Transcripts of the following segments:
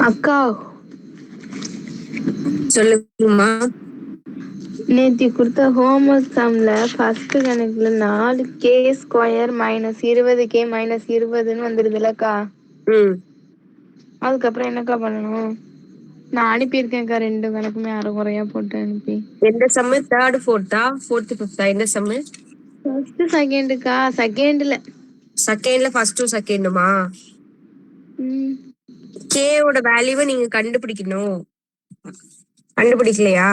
அக்கா சொல்லுங்கம்மா. நேத்தி கொடுத்த ஹோம்ஒர்க் சம்ல ஃபர்ஸ்ட் கணக்குல 4k² - 20k - 20ன்னு வந்துருதுலக்கா. அதுக்கப்புறம் என்னக்கா பண்ணணும்? நான் அனுப்பியிருக்கேன்க்கா 2 கணக்குமே அரைகுறையா போட்டு அனுப்பி. எந்த சம்மு? 3rd 4th 4th 5th என்ன சம்மு? ஃபர்ஸ்ட் செகண்டுக்கா. செகண்ட்ல ஃபர்ஸ்டும் செகண்டுமா? கேவோட வேல்யூவை நீங்க கண்டுபிடிக்கணும். கண்டுபிடிக்கலையா?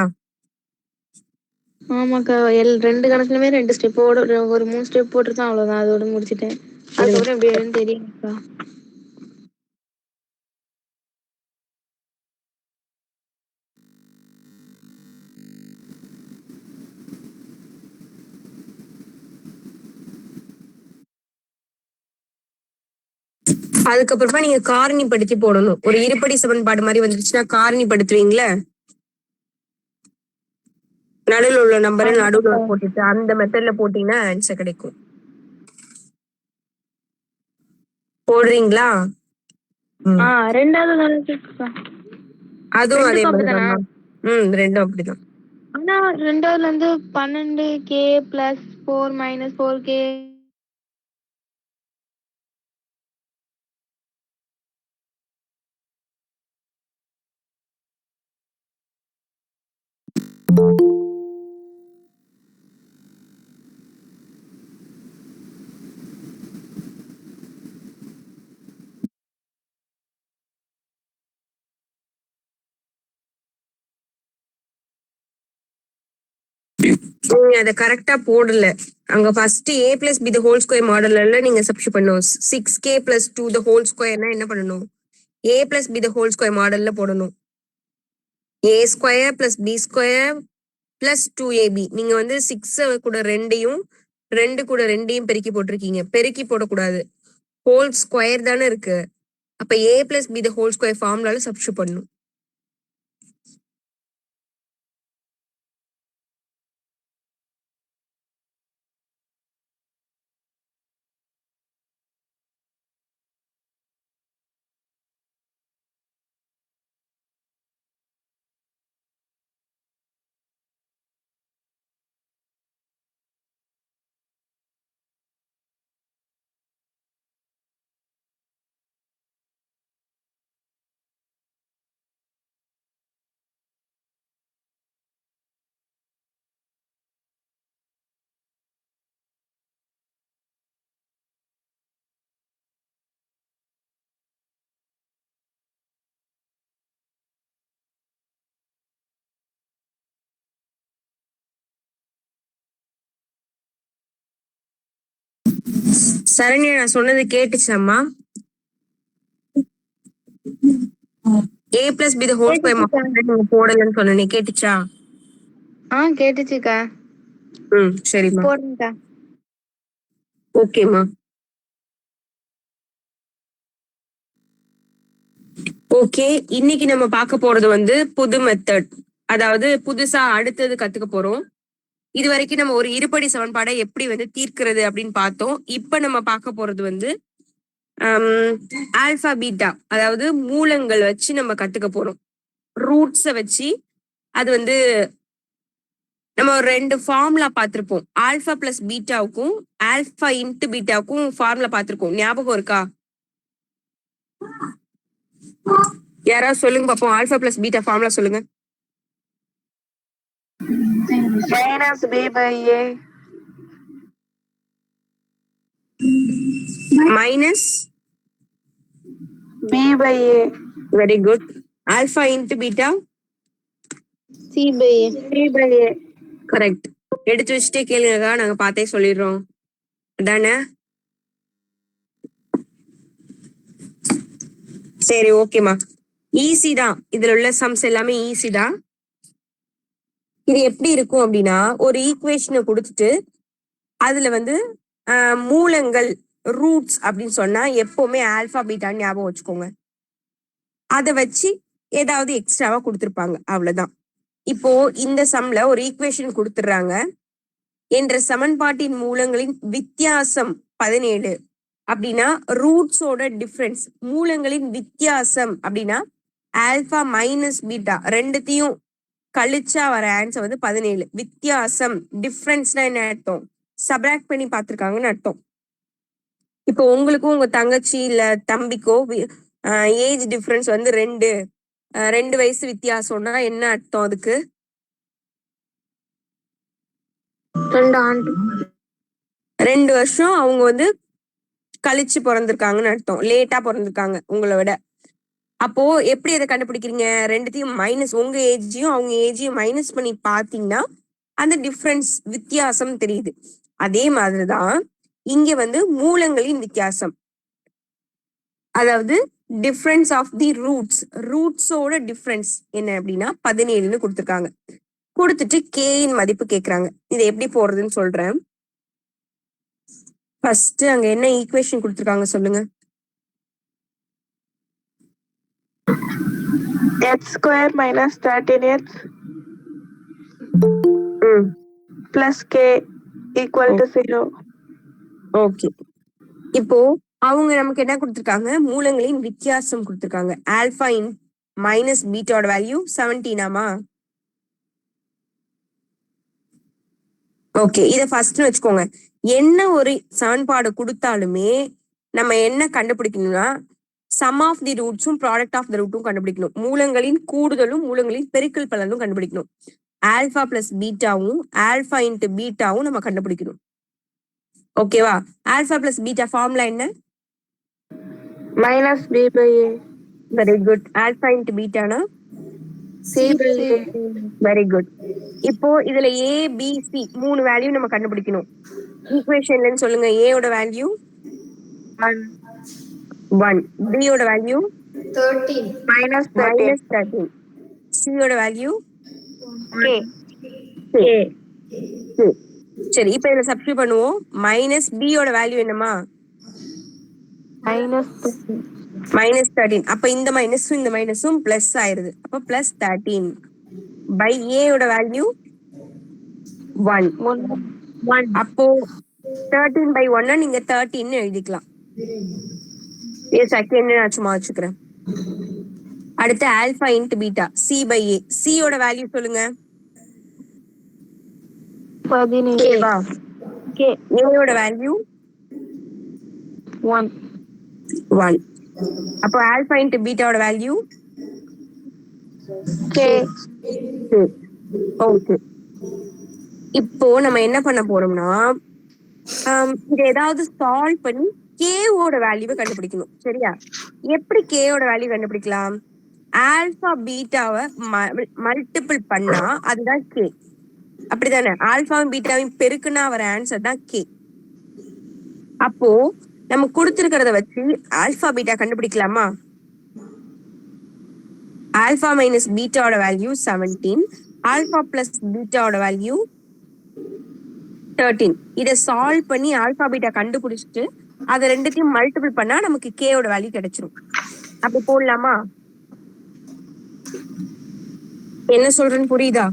ஆமாக்கா 2 கணக்குலுமே 2 ஸ்டெப்போட ஒரு 3 ஸ்டெப் போட்டுருக்கேன், அவ்வளவுதான். அதோட முடிச்சிட்டேன். அதுக்கப்புறம் எப்படி வரும்னு தெரியுங்கக்கா. அதுக்கப்புறமா நீங்க காரணிப்படுத்தி போடணும். ஒரு இருபடி சமன்பாடு மாதிரி வந்துருச்சுன்னா காரணிப்படுத்துவீங்களே, நடுவில் உள்ள நம்பரை நடுவில் போட்டுட்டு அந்த மெத்தட்ல போட்டீங்கன்னா ஆன்சர் கிடைக்கும். போடுறீங்களா? ரெண்டாவது கணக்குக்கா அதுவும் அதே மாதிரிதான். ரெண்டும் அப்படிதான். ஆனா ரெண்டாவதுல இருந்து 12k + 4 - 4k நீங்க அதை கரெக்டா போடல. அங்க ஃபர்ஸ்ட் a + b ² மாடல்ல நீங்க சப்ஸ்டிட் பண்ணணும். 6k + 2 என்ன பண்ணணும்? a + b ² மாடல்ல போடணும். a² + b² + 2ab. நீங்க வந்து 6 கூட 2யும் 2 கூட 2யும் பெருக்கி போட்டிருக்கீங்க. பெருக்கி போடக்கூடாது, ஹோல் ஸ்கொயர் தானே இருக்கு. அப்ப a + b ² ஃபார்முலால சப்ஸ்டிட் பண்ணணும். சரண்யா, நான் சொன்னது கேட்டுச்சாம்மா? a + b ² போடலன்னு சொன்னேன், கேட்டுச்சா? கேட்டுச்சுக்கா. சரிம்மா, போடுங்கக்கா. ஓகேம்மா. ஓகே, இன்னைக்கு நம்ம பார்க்க போறது வந்து புது மெத்தட், அதாவது புதுசா அடுத்தது கத்துக்க போறோம். இது வரைக்கும் நம்ம ஒரு இருபடி சமன்பாடை எப்படி வந்து தீர்க்கிறது அப்படின்னு பார்த்தோம். இப்ப நம்ம பார்க்க போறது வந்து ஆல்பா பீட்டா, அதாவது மூலங்கள் வச்சு நம்ம கத்துக்க போறோம். ரூட்ஸை வச்சு அது வந்து நம்ம ஒரு 2 ஃபார்முலா பார்த்திருப்போம். ஆல்பா + பீட்டாவுக்கும் ஆல்பா × பீட்டாவுக்கும் ஃபார்முலா பார்த்திருக்கோம். ஞாபகம் இருக்கா? யாராவது சொல்லுங்க பாப்போம், ஆல்பா + பீட்டா ஃபார்முலா சொல்லுங்க. -b/a minus b/a. Very good. Alpha × beta c/a. Correct. எடுத்து வச்சுட்டே கேளுங்கக்கா, நாங்க பார்த்தே சொல்லிடுறோம். அதானே? சரி, ஓகேமா. ஈஸி தான், இதுல உள்ள சம்ஸ் எல்லாமே ஈஸி தான். இது எப்படி இருக்கும் அப்படின்னா, ஒரு ஈக்குவேஷனை கொடுத்துட்டு அதுல வந்து மூலங்கள் ரூட்ஸ் அப்படின்னு சொன்னா எப்பவுமே ஆல்பா பீட்டான்னு ஞாபகம் வச்சுக்கோங்க. அதை வச்சு ஏதாவது எக்ஸ்ட்ராவா கொடுத்துருப்பாங்க, அவ்வளவுதான். இப்போ இந்த சம்ல ஒரு ஈக்குவேஷன் கொடுத்துடுறாங்க. என்ற சமன்பாட்டின் மூலங்களின் வித்தியாசம் 17. அப்படின்னா ரூட்ஸோட டிஃபரன்ஸ், மூலங்களின் வித்தியாசம் அப்படின்னா ஆல்பா மைனஸ் பீட்டா ரெண்டுத்தையும் கழிச்சா வர ஆன்சர் வந்து 17. வித்தியாசம் டிஃபரன்ஸ்னா என்ன அர்த்தம்? சப்ராக்ட் பண்ணி பார்த்திருக்காங்கன்னு அர்த்தம். இப்போ உங்களுக்கும் உங்க தங்கச்சி இல்ல தம்பிக்கோ ஏஜ் டிஃபரன்ஸ் வந்து 2 வயசு வித்தியாசம்னா என்ன அர்த்தம் அதுக்கு? 2 ஆண்டு. 2 வருஷம் அவங்க வந்து கழிச்சு பிறந்திருக்காங்கன்னு அர்த்தம். லேட்டா பிறந்திருக்காங்க உங்களை விட. அப்போ எப்படி அதை கண்டுபிடிக்கிறீங்க? ரெண்டுத்தையும் மைனஸ், உங்க ஏஜையும் அவங்க ஏஜையும் மைனஸ் பண்ணி பாத்தீங்கன்னா அந்த டிஃபரன்ஸ் வித்தியாசம் தெரியுது. அதே மாதிரிதான் இங்க வந்து மூலங்களின் வித்தியாசம், அதாவது டிஃபரன்ஸ் ஆஃப் தி ரூட்ஸ், ரூட்ஸோட டிஃபரன்ஸ் என்ன அப்படின்னா 17ன்னு கொடுத்துருக்காங்க. கொடுத்துட்டு கேயின் மதிப்பு கேக்குறாங்க. இதை எப்படி போடுறதுன்னு சொல்றேன். ஃபர்ஸ்ட் அங்க என்ன ஈக்குவேஷன் கொடுத்துருக்காங்க சொல்லுங்க. x square minus 13x plus k equal to 0. Okay, இப்போ அவங்க நமக்கு என்ன கொடுத்துருக்காங்க? மூலங்களின் வித்தியாசம் கொடுத்துருக்காங்க. ஆல்பா இன் மைனஸ் பீட்டாவோட வேல்யூ 17ஆமா? ஓகே, இதை ஃபர்ஸ்ட் வச்சுக்கோங்க. என்ன ஒரு சமன்பாடு கொடுத்தாலுமே நம்ம என்ன கண்டுபிடிக்கணும்னா சம் ஆஃப் தி ரூட்ஸும் ப்ராடக்ட் ஆஃப் த ரூட்டும் கண்டுபிடிக்கணும். மூலங்களின் கூடுதலும் மூலங்களின் பெருக்கல் பலனும் கண்டுபிடிக்கணும். ஆல்பா பிளஸ் பீட்டாவும் ஆல்பா இன்ட்டு பீட்டாவும் நம்ம கண்டுபிடிக்கணும். ஓகேவா? ஆல்பா பிளஸ் பீட்டா ஃபார்முலா என்ன? Minus b by a. Very good. Alpha into பீட்டானா c by a. Very good. இப்போ இதுல ஏ பி சி 3 வேல்யூ நம்ம கண்டுபிடிக்கணும். ஈக்குவேஷன்ல சொல்லுங்க. ஏ ஓட வேல்யூ 1, b ஓட வேல்யூ 13 minus 13, c ஓட வேல்யூ k. சரி, இப்போ இதுல சப்ஸ்டிட்யூட் பண்ணுவோம். மைனஸ் b ஓட வேல்யூ என்னமா? minus 13. அப்ப இந்த மைனஸும் பிளஸ் ஆயிருது. அப்ப பிளஸ் 13 பை a ஓட வேல்யூ 1. அப்போ 13 by 1 நீங்க 13 எழுதிக்கலாம். செகண்ட் நான் சும்மா வச்சுக்கிறேன். அடுத்து alpha into beta C by A. C ஓட வேல்யூ சொல்லுங்க. 17. A ஓட வேல்யூ 1. அப்போ ஆல்பா இன்ட்டு பீட்டாவோட வேல்யூ k. ஓகே, இப்போ நம்ம என்ன பண்ண போறோம்னா இதை ஏதாவது சால்வ் பண்ணி கேவோட வேல்யூவை கண்டுபிடிக்கணும். சரியா? எப்படி கேவோட வேல்யூ கண்டுபிடிக்கலாம்? ஆல்பா பீட்டாவை மல்டிபிள் பண்ணா அதுதான் கே. அப்படிதானே? ஆல்பாவும் பீட்டாவையும் பெருக்குனா வர ஆன்சர் தான் கே. அப்போ நம்ம கொடுத்திருக்கிறத வச்சு ஆல்பா பீட்டா கண்டுபிடிக்கலாமா? ஆல்பா மைனஸ் பீட்டாவோட வேல்யூ 17, ஆல்பா பிளஸ் பீட்டாவோட வேல்யூ 13. இதை சால்வ் பண்ணி ஆல்பா பீட்டா கண்டுபிடிச்சிட்டு அதை ரெண்டுத்தையும் மல்டிபிள் பண்ணா நமக்கு கேவோட வேல்யூ கிடைச்சிரும். அப்படி போடலாமா? என்ன சொல்றேன்னு புரியுதா?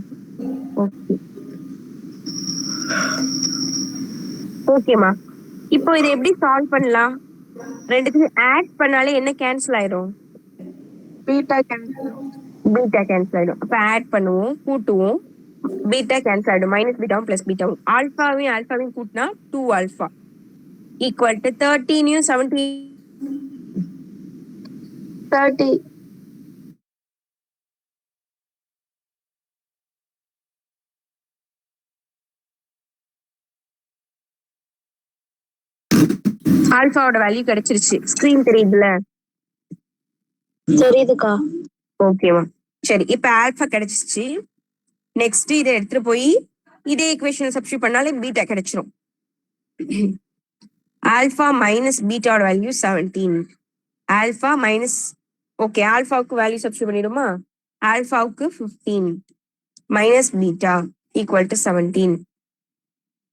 ஓகேமா. இப்போ இதை எப்படி சால்வ் பண்ணலாம்? ரெண்டுத்தையும் ஆட் பண்ணாலே என்ன கேன்சல் ஆயிரும்? Beta cancel. பீட்டா கேன்சல் ஆயிடும். அப்ப ஆட் பண்ணுவோம், கூட்டுவோம், பீட்டா கேன்சல் ஆயிடும். மைனஸ் பீட்டாவும் பிளஸ் பீட்டாவும். ஆல்பாவையும் கூட்டினா 2 ஆல்பா ஈக்குவல் டு 13 17 30. ஆல்பாவோட வேல்யூ கிடைச்சிருச்சு. ஸ்கிரீன் தெரியுதுல? தெரியுதுக்கா. ஓகேவா? சரி, இப்ப ஆல்பா கிடைச்சிருச்சு. நெக்ஸ்ட் இதை எடுத்துட்டு போய் இதே ஈக்குவேஷன் சப்ஸ்டிட்யூட் பண்ணாலே பீட்டா கிடைச்சிரும். ஆல்பா மைனஸ் பீட்டாவோட வேல்யூ 17. ஆல்பா மைனஸ், ஓகே, ஆல்பாவுக்கு வேல்யூ சப்ஸ்டிட்யூட் பண்ணிடுமா? ஆல்பாவுக்கு 15 மைனஸ் பீட்டா ஈக்குவல் டு 17.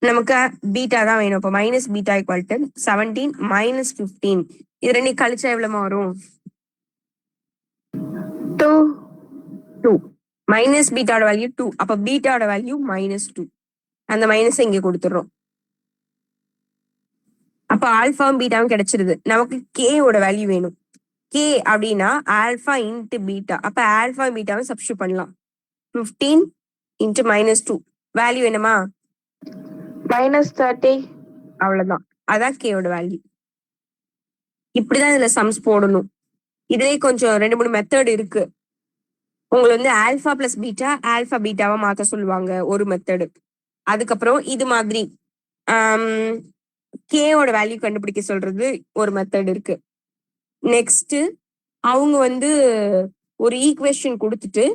நமக்கு பீட்டா தான் வேணும். இப்போ minus beta equal to 17 minus 15. இது ரெண்டு கழிச்சா எவ்வளவு வரும்? 2. மைனஸ் பீட்டாவோட வேல்யூ 2. அப்ப பீட்டாவோட வேல்யூ -2. அந்த மைனஸ் இங்க கொடுத்துடுறோம். அப்ப ஆல்பாவும் பீட்டாவும் கிடைச்சிருது. நமக்கு கேவோட வேல்யூ வேணும். கே அப்படின்னா ஆல்பா இன்ட்டு பீட்டா. அப்ப ஆல்பா பீட்டாவை சப்ஸ்டியூட் பண்ணலாம். 15 இன்ட்டு -2 வேல்யூ என்னமா? -30. அவ்வளவுதான். அதான் கேவோட வேல்யூ. இப்படிதான் இதுல சம்ஸ் போடணும். இதுலயே கொஞ்சம் 2-3 மெத்தட் இருக்கு. உங்களை வந்து ஆல்பா பிளஸ் பீட்டா ஆல்பா பீட்டாவா மாத்த சொல்லுவாங்க ஒரு மெத்தடு. அதுக்கப்புறம் இது மாதிரி கேவோட வேல்யூ கண்டுபிடிக்க சொல்றது ஒரு மெத்தட் இருக்கு. நெக்ஸ்ட் அவங்க வந்து ஒரு ஈக்குவேஷன் கொடுத்துட்டு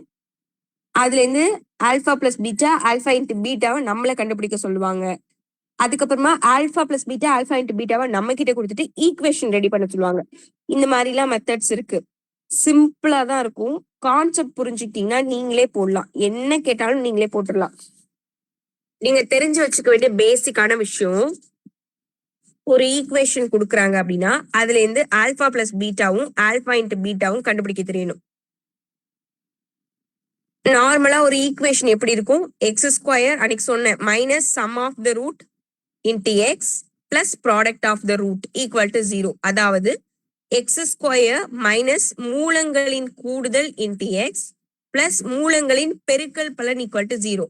அதுல இருந்து alpha plus beta alpha into பீட்டாவை நம்மளை கண்டுபிடிக்க சொல்லுவாங்க. அதுக்கப்புறமா alpha plus beta alpha into பீட்டாவை நம்ம கிட்ட கொடுத்துட்டு ஈக்குவேஷன் ரெடி பண்ண சொல்லுவாங்க. இந்த மாதிரிலாம் மெத்தட்ஸ் இருக்கு. சிம்பிளா தான் இருக்கும். கான்செப்ட் புரிஞ்சுக்கிட்டீங்கன்னா நீங்களே போடலாம். என்ன கேட்டாலும் நீங்களே போட்டுடலாம். நீங்க தெரிஞ்சு வச்சுக்க வேண்டிய பேசிக்கான விஷயம், ஒரு ஈக்குவேஷன் கொடுக்குறாங்க அப்படின்னா அதுல இருந்து ஆல்பா பிளஸ் பீட்டாவும் ஆல்பா இன்ட்டு பீட்டாவும் கண்டுபிடிக்க தெரியணும். நார்மலா ஒரு ஈக்குவேஷன் எப்படி இருக்கும்? எக்ஸ் ஸ்கொயர் அன்னைக்கு சொன்னேன், minus sum of the root into x plus product of the root equal to 0. அதாவது எக்ஸ் ஸ்கொயர் மைனஸ் மூலங்களின் கூடுதல் இன்டு எக்ஸ் பிளஸ் மூலங்களின் பெருக்கல் பலன் ஈக்குவல் டு 0.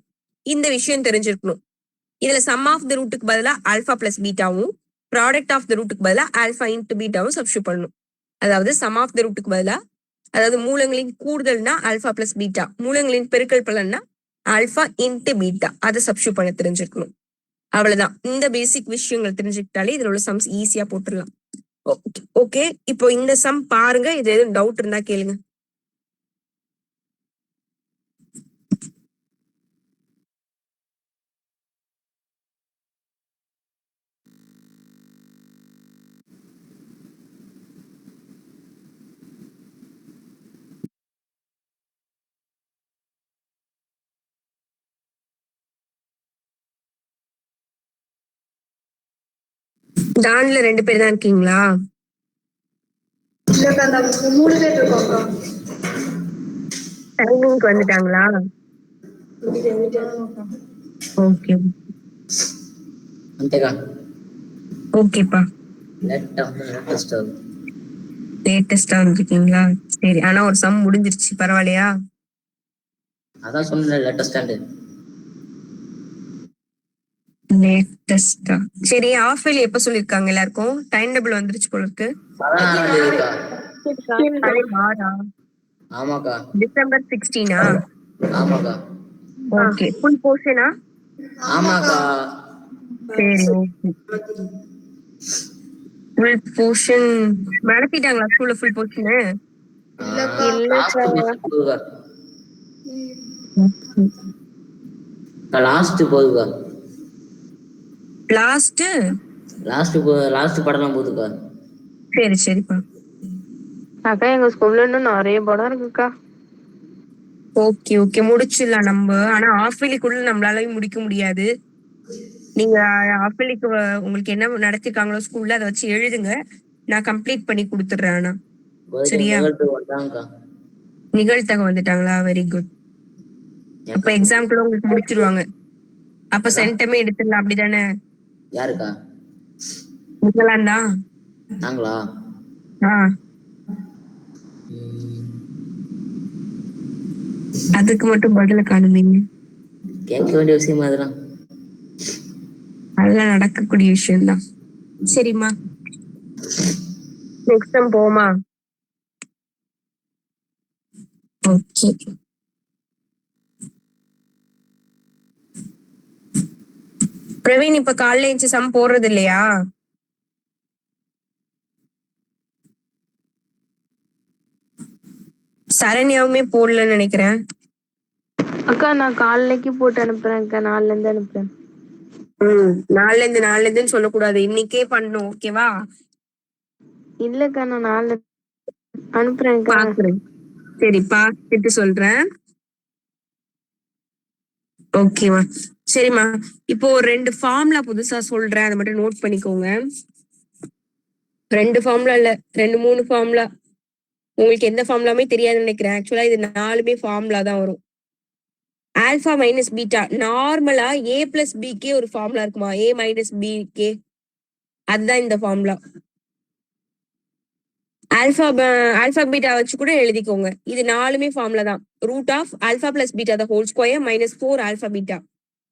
இந்த விஷயம் தெரிஞ்சிருக்கணும். இதுல சம் ஆஃப் த ரூட்டுக்கு பதிலா ஆல்பா பிளஸ் பீட்டாவும் ப்ராடக்ட் ஆஃப் த ரூட்டுக்கு பதிலா ஆல்பா இன்டு பீட்டாவும் சப்ஸ்டியூட் பண்ணணும். அதாவது சம் ஆஃப் த ரூட்டுக்கு பதிலா, அதாவது மூலங்களின் கூடுதல்னா ஆல்பா பிளஸ் பீட்டா, மூலங்களின் பெருக்கல் பலன்னா ஆல்பா இன்டு பீட்டா, அதை சப்ஸ்டியூட் பண்ண தெரிஞ்சிருக்கணும். அவ்வளவுதான். இந்த பேசிக் விஷயங்கள் தெரிஞ்சுக்கிட்டாலே இதுல உள்ள சம்ஸ் ஈஸியா போட்டுடலாம். ஓகே, இப்போ இந்த சம் பாருங்க. இது எதுவும் டவுட் இருந்தா கேளுங்க. டான்ல 2 பேர் தான் இருக்கீங்களா? 3 பேர் இருக்கோம். டைமிங்க்கு வந்துட்டாங்களா? ஓகே అంతేగా. ஓகேப்பா. லேட்டஸ்டா வந்திருக்கீங்களா? சரி, ஆனா ஒரு சம் முடிஞ்சிருச்சு, பரவாயில்லையா? அதான் சொன்னேன் லேட்டஸ்டா. லேட்டஸ்டா சரி. ஆஃப் இயர்லி எப்ப சொல்லிருக்காங்க? எல்லாருக்கும் டைம் டேபிள் வந்துருச்சு போல இருக்கு. 16 ஆமாக்கா. டிசம்பர் 16 ஆமாக்கா. ஓகே. ஃபுல் போர்ஷனா? ஆமாக்கா. சரி, ஓகே. ஃபுல் போர்ஷன் நடத்திட்டாங்களா ஸ்கூல்ல? ஃபுல் போர்ஷன் லாஸ்ட் போகுதுக்கா. லாஸ்ட் படம் போகுதுக்கா. சரி சரிப்பா. அக்கா எங்க ஸ்கூல்ல இன்னும் நிறைய படம் இருக்குக்கா. ஓகே ஓகே, முடிச்சிடலாம் நம்ம. ஆனா ஆஃப் இயர்லிக்குள்ள நம்மளால முடிக்க முடியாது. நீங்க ஆஃப் இயர்லிக்கு உங்களுக்கு என்ன நடத்திருக்காங்களோ ஸ்கூல்ல அதை வச்சு எழுதுங்க. நான் கம்ப்ளீட் பண்ணி கொடுத்துடுறேன். ஆனா சரியா? நிகழ்த்தகம் வந்துட்டாங்களா? Very good. அப்ப எக்ஸாம்குள்ள உங்களுக்கு முடிச்சிருவாங்க. அப்ப சென்டமே எடுத்துடலாம், அப்படிதானே? யாருக்கா? நீங்களாண்டா? நாங்களா? அதுக்கு மட்டும் பதில காணுமீங்க. கேட்க வேண்டிய விஷயம் அதெல்லாம் அதெல்லாம் நடக்கக்கூடிய விஷயம்தான். சரிம்மா, நெக்ஸ்ட் டைம் போமா? ஓகே. பிரவீன், இப்ப காலைல எழுந்து சம் போடுறது இல்லையா? சரண்யாவுமே போடலன்னு நினைக்கிறேன். அக்கா நான் காலைக்கு போட்டு அனுப்புறேன் அக்கா. நாளைல இருந்து அனுப்புறேன். நாளைல இருந்துன்னு சொல்லக்கூடாது, இன்னைக்கே பண்ணணும். ஓகேவா? இல்லக்கா நான் நாளைல அனுப்புறேன். பாக்குறேன். சரி, பார்த்துட்டு சொல்றேன். ஓகேவா? சரிம்மா, இப்போ 2 ஃபார்முலா புதுசா சொல்றேன், அதை மட்டும் நோட் பண்ணிக்கோங்க. 2 ஃபார்முலா இல்ல, 2-3 ஃபார்முலா. உங்களுக்கு எந்த ஃபார்முலாமே தெரியாதுன்னு நினைக்கிறேன். ஆக்சுவலா இது 4மே ஃபார்முலா தான் வரும். ஆல்பா மைனஸ் பீட்டா, நார்மலா ஏ பிளஸ் பிக்கே ஒரு ஃபார்முலா இருக்குமா? ஏ மைனஸ் பிகே, அதுதான் இந்த ஃபார்முலா. ஆல்பா பீட்டா வச்சு கூட எழுதிக்கோங்க. இது 4மே ஃபார்முலா தான். Root of alpha plus beta the whole square minus 4 alpha beta.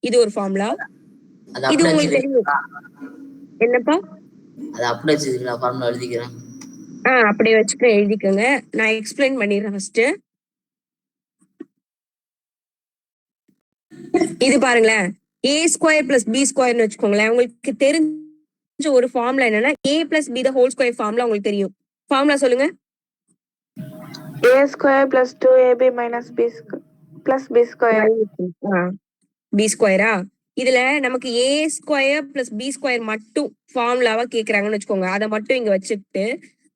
இது ஒரு ஃபார்முலா. அது இது அப்படியே உங்களுக்கு தெரியும். என்னப்பா? அது அப்படியே வச்சுக்கீங்களா? ஃபார்முலா எழுதிக்கிறேன். அப்படியே வச்சுக்க எழுதிக்கோங்க. நான் எக்ஸ்பிளைன் பண்ணிடுறேன் ஃபர்ஸ்ட். இது பாருங்களேன், ஏ ஸ்கொயர் பிளஸ் பி ஸ்கொயர்னு வச்சுக்கோங்களேன். உங்களுக்கு தெரிஞ்ச ஒரு ஃபார்முலா என்னன்னா A plus B the whole square formula உங்களுக்கு தெரியும். ஃபார்முலா சொல்லுங்க. a square plus 2ab minus b plus b square. B ஸ்கொயரா? இதுல நமக்கு A square plus B square மட்டும் ஃபார்முலாவா கேக்குறாங்கன்னு வச்சுக்கோங்க. அதை மட்டும் இங்க வச்சுட்டு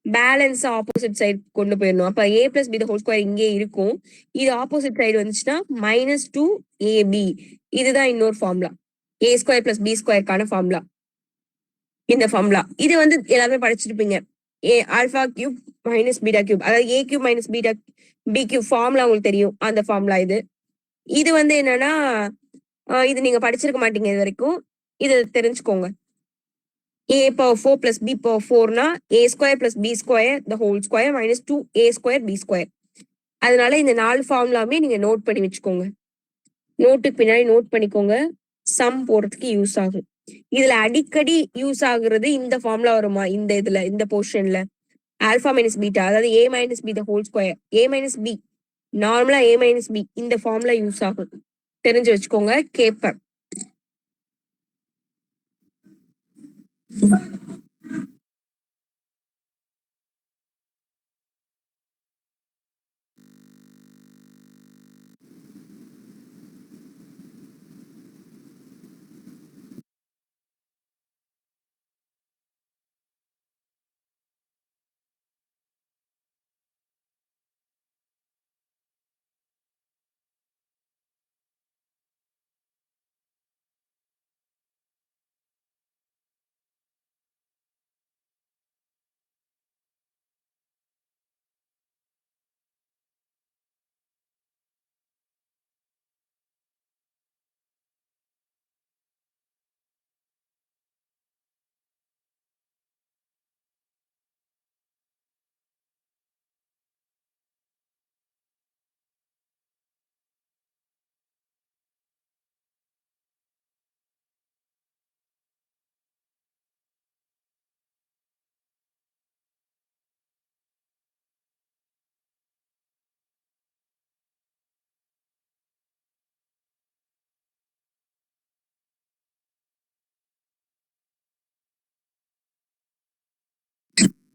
பேலன்ஸ் ஆப்போசிட் சைடு கொண்டு போயிடணும். அப்ப A plus B the whole square இங்கே இருக்கும். இது ஆப்போசிட் சைடு வந்துச்சுன்னா மைனஸ் 2ab. இதுதான் இன்னொரு formula. A square plus B ஸ்கொயருக்கான ஃபார்முலா இந்த ஃபார்முலா. இது வந்து எல்லாமே படிச்சிருப்பீங்க. A alpha cube minus beta cube, அதாவது A cube minus beta B cube formula உங்களுக்கு தெரியும். அந்த ஃபார்முலா இது. இது வந்து என்னன்னா இது நீங்க படிச்சிருக்க மாட்டீங்க இது வரைக்கும். இது தெரிஞ்சுக்கோங்க. a power 4 plus b power 4னா a square plus b square the whole square minus 2a square b square. அதனால இந்த 4 ஃபார்முலாமே நீங்க நோட் பண்ணி வச்சுக்கோங்க. நோட்டுக்கு பின்னாடி நோட் பண்ணிக்கோங்க. சம் போடுறதுக்கு யூஸ் ஆகும். இதுல அடிக்கடி யூஸ் ஆகுறது இந்த ஃபார்முலா வருமா? இந்த போர்ஷன்ல ஆல்பா மைனஸ் பீட்டா, அதாவது a minus B the whole square, a minus B, நார்மலா a மைனஸ் பி, இந்த ஃபார்முலா யூஸ் ஆகும். தெரிஞ்சு வச்சுக்கோங்க. கேப்பேன்.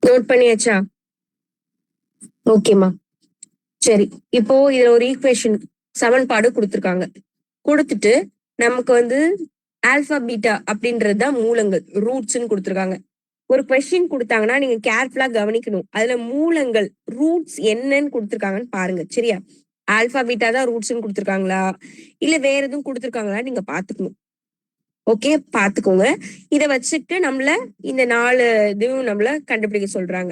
நோட் பண்ணியாச்சா? ஓகேமா. சரி, இப்போ இதுல ஒரு ஈக்குவேஷன் சமன்பாடு கொடுத்துருக்காங்க. கொடுத்துட்டு நமக்கு வந்து ஆல்பா பீட்டா அப்படின்றதுதான் மூலங்கள், ரூட்ஸ்ன்னு கொடுத்துருக்காங்க. ஒரு கொஸ்டின் கொடுத்தாங்கன்னா நீங்க கேர்ஃபுல்லா கவனிக்கணும். அதுல மூலங்கள் ரூட்ஸ் என்னன்னு கொடுத்துருக்காங்கன்னு பாருங்க. சரியா? ஆல்பா பீட்டா தான் ரூட்ஸ்ன்னு கொடுத்துருக்காங்களா இல்ல வேற எதுவும் கொடுத்துருக்காங்களா நீங்க பாத்துக்கணும். ஓகே, பாத்துக்கோங்க. இத வச்சுட்டு நம்மள இந்த 4 இதுவும் நம்மள கண்டுபிடிக்க சொல்றாங்க.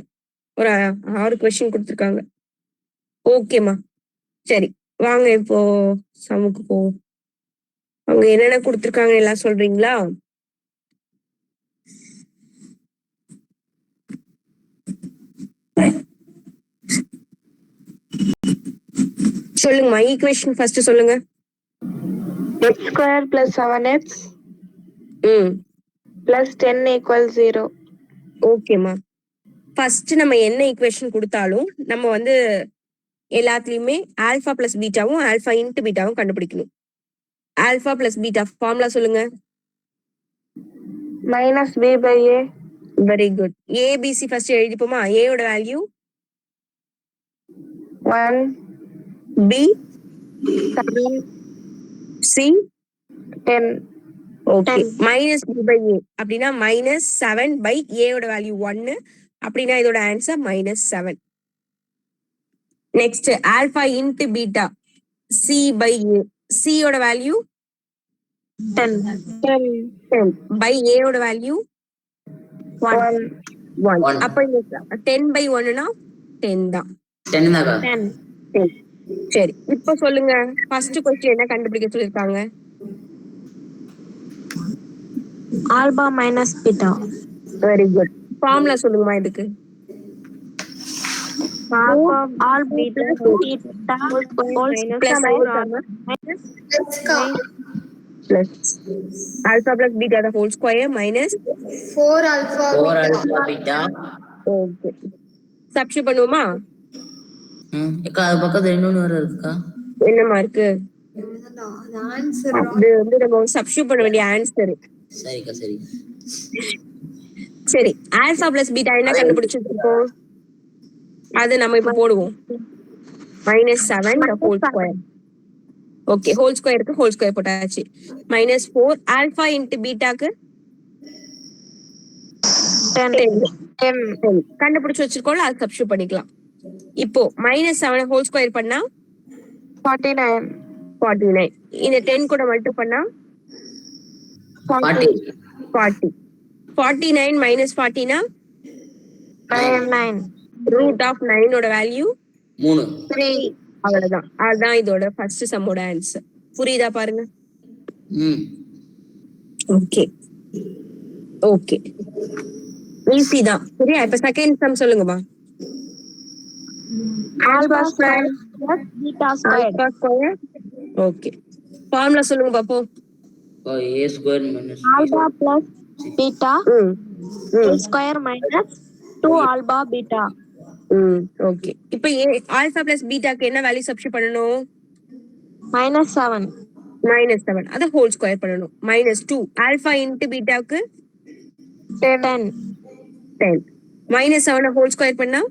ஒரு 6 கொஸ்டின் கொடுத்துருக்காங்க. ஓகேமா. சரி, வாங்க இப்போ சமுக்கு போவோம். அவங்க என்னென்ன கொடுத்துருக்காங்க எல்லாம் சொல்றீங்களா? சொல்லுங்கம்மா. ஈக்குவேஷன் ஃபர்ஸ்ட் சொல்லுங்க. x square plus 7x plus 10 equals 0. ஓகேமா. ஃபர்ஸ்ட் நம்ம என்ன ஈக்குவேஷன் கொடுத்தாலும் நம்ம வந்து எல்லாத்துலயுமே ஆல்பா பிளஸ் பீட்டாவும் ஆல்பா இன்ட்டு பீட்டாவும் கண்டுபிடிக்கணும். ஆல்பா பிளஸ் பீட்டா ஃபார்முலா சொல்லுங்க. minus b by a. Very good. ABC first எழுதிப்போமா? ஏயோட value 1, B 7, C 10. Okay. Minus B by A அப்படின்னா மைனஸ் 7 பை ஏயோட வேல்யூ 1 அப்படின்னா இதோட answer minus 7. Next alpha into beta C by A, சியோட value 10 by ஏயோட value 1. அப்ப 10 by 1னா 10 தான். 10. சரி, இப்ப சொல்லுங்க. ஃபர்ஸ்ட் क्वेश्चन என்ன கண்டுபிடிக்க சொல்லிருக்காங்க? Alpha minus beta. Very good. Formula சொல்லுங்கம்மா இதுக்கு. Alpha plus alpha plus beta the whole square minus 4 alpha 4 beta. alpha beta. okay. Substitute பண்ணுவோமா? அக்கா அது பக்கத்துல இன்னொன்னு வேற இருக்குக்கா. என்னமா இருக்கு? ஆன்சர் இது வந்து நம்ம சப்ஸ்டிட் பண்ண வேண்டிய ஆன்சர். சரிக்கா சரி. சரி, ஆல்பா பிளஸ் பீட்டா என்ன கண்டுபிடிச்சிருக்கோம்? அது நம்ம இப்ப போடுவோம். -7 the whole square. Okay, whole ஸ்கொயருக்கு ஹோல் ஸ்கொயர் போட்டாச்சு. -4 ஆல்பா இன்டு பீட்டாக்கு 10 கண்டுபிடிச்சு வச்சிருக்கோம்ல, அது சப்ஸ்டிட் பண்ணிக்கலாம். இப்போ -7 ஹோல் ஸ்கொயர் பண்ணா 49. இந்த 10 கூட மல்டி பண்ணா 40. 49 minus 40 னா 9. ரூட் ஆஃப் 9 ஓட வேல்யூ 3. அவ்வளவுதான். அதுதான் இதோட ஃபர்ஸ்ட் சம்மோட ஆன்சர். புரியுதா பாருங்க? ஓகே ஓகே, ஈஸி தான். சரியா? இப்ப செகண்ட் சம் சொல்லுங்கம்மா. Alpha square plus beta square. Alpha square. Okay, formula சொல்லுங்க பாப்போம். a square minus alpha plus beta hmm square minus 2 alpha beta. Okay, இப்போ ஆல்பா பிளஸ் பீட்டாக்கு என்ன வேல்யூ சப்ஸ்டிட் பண்ணணும்? -7. -7 அத ஹோல் ஸ்கொயர் பண்ணணும். -2 ஆல்பா இன்டு பீட்டாக்கு 10. -7 ஹோல் ஸ்கொயர் பண்ணா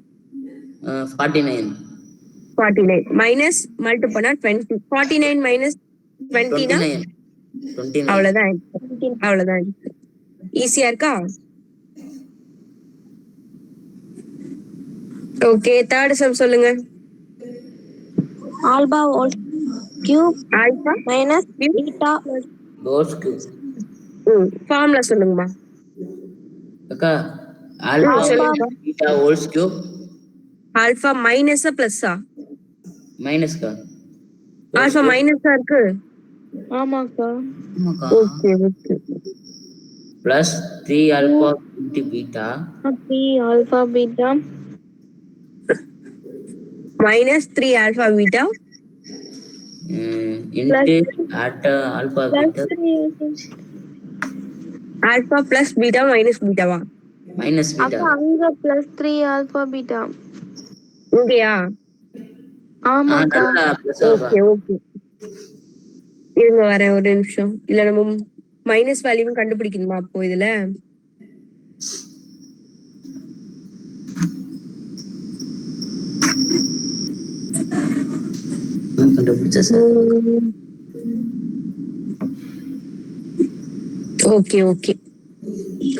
49. Minus multi பண்ணா 20. 49 மைனஸ் 20 னா 29. அவ்வளவுதான். அவ்வளவுதான். ஈஸியா இருக்கா? ஓகே, தேர்ட் சம் சொல்லுங்க. Alpha whole cube alpha minus beta Whole cube. Formula சொல்லுங்கம்மா. அக்கா alpha சொல்லுங்க. beta whole cube ஆல்பா மைனஸா பிளஸ்ஸா? minus கா. ஆல்பா மைனஸா இருக்கு. ஆமாக்கா. ஆமாக்கா. Okay okay. plus 3 alpha into beta 3 alpha beta -3 alpha beta into alpha beta alpha plus பீட்டா மைனஸ் பீட்டாவா? minus beta. அப்ப அங்க +3 ஆல்பா பீட்டா. இங்கயா? ஆமாக்கா. நல்லா plus ஓகே ஓகே, இருங்க வரேன் ஒரு நிமிஷம். இல்ல நம்ம மைனஸ் வேல்யூவும் கண்டுபிடிக்கணுமா அப்போ இதுல? கண்டுபிடிச்சா சார். ஓகே ஓகே,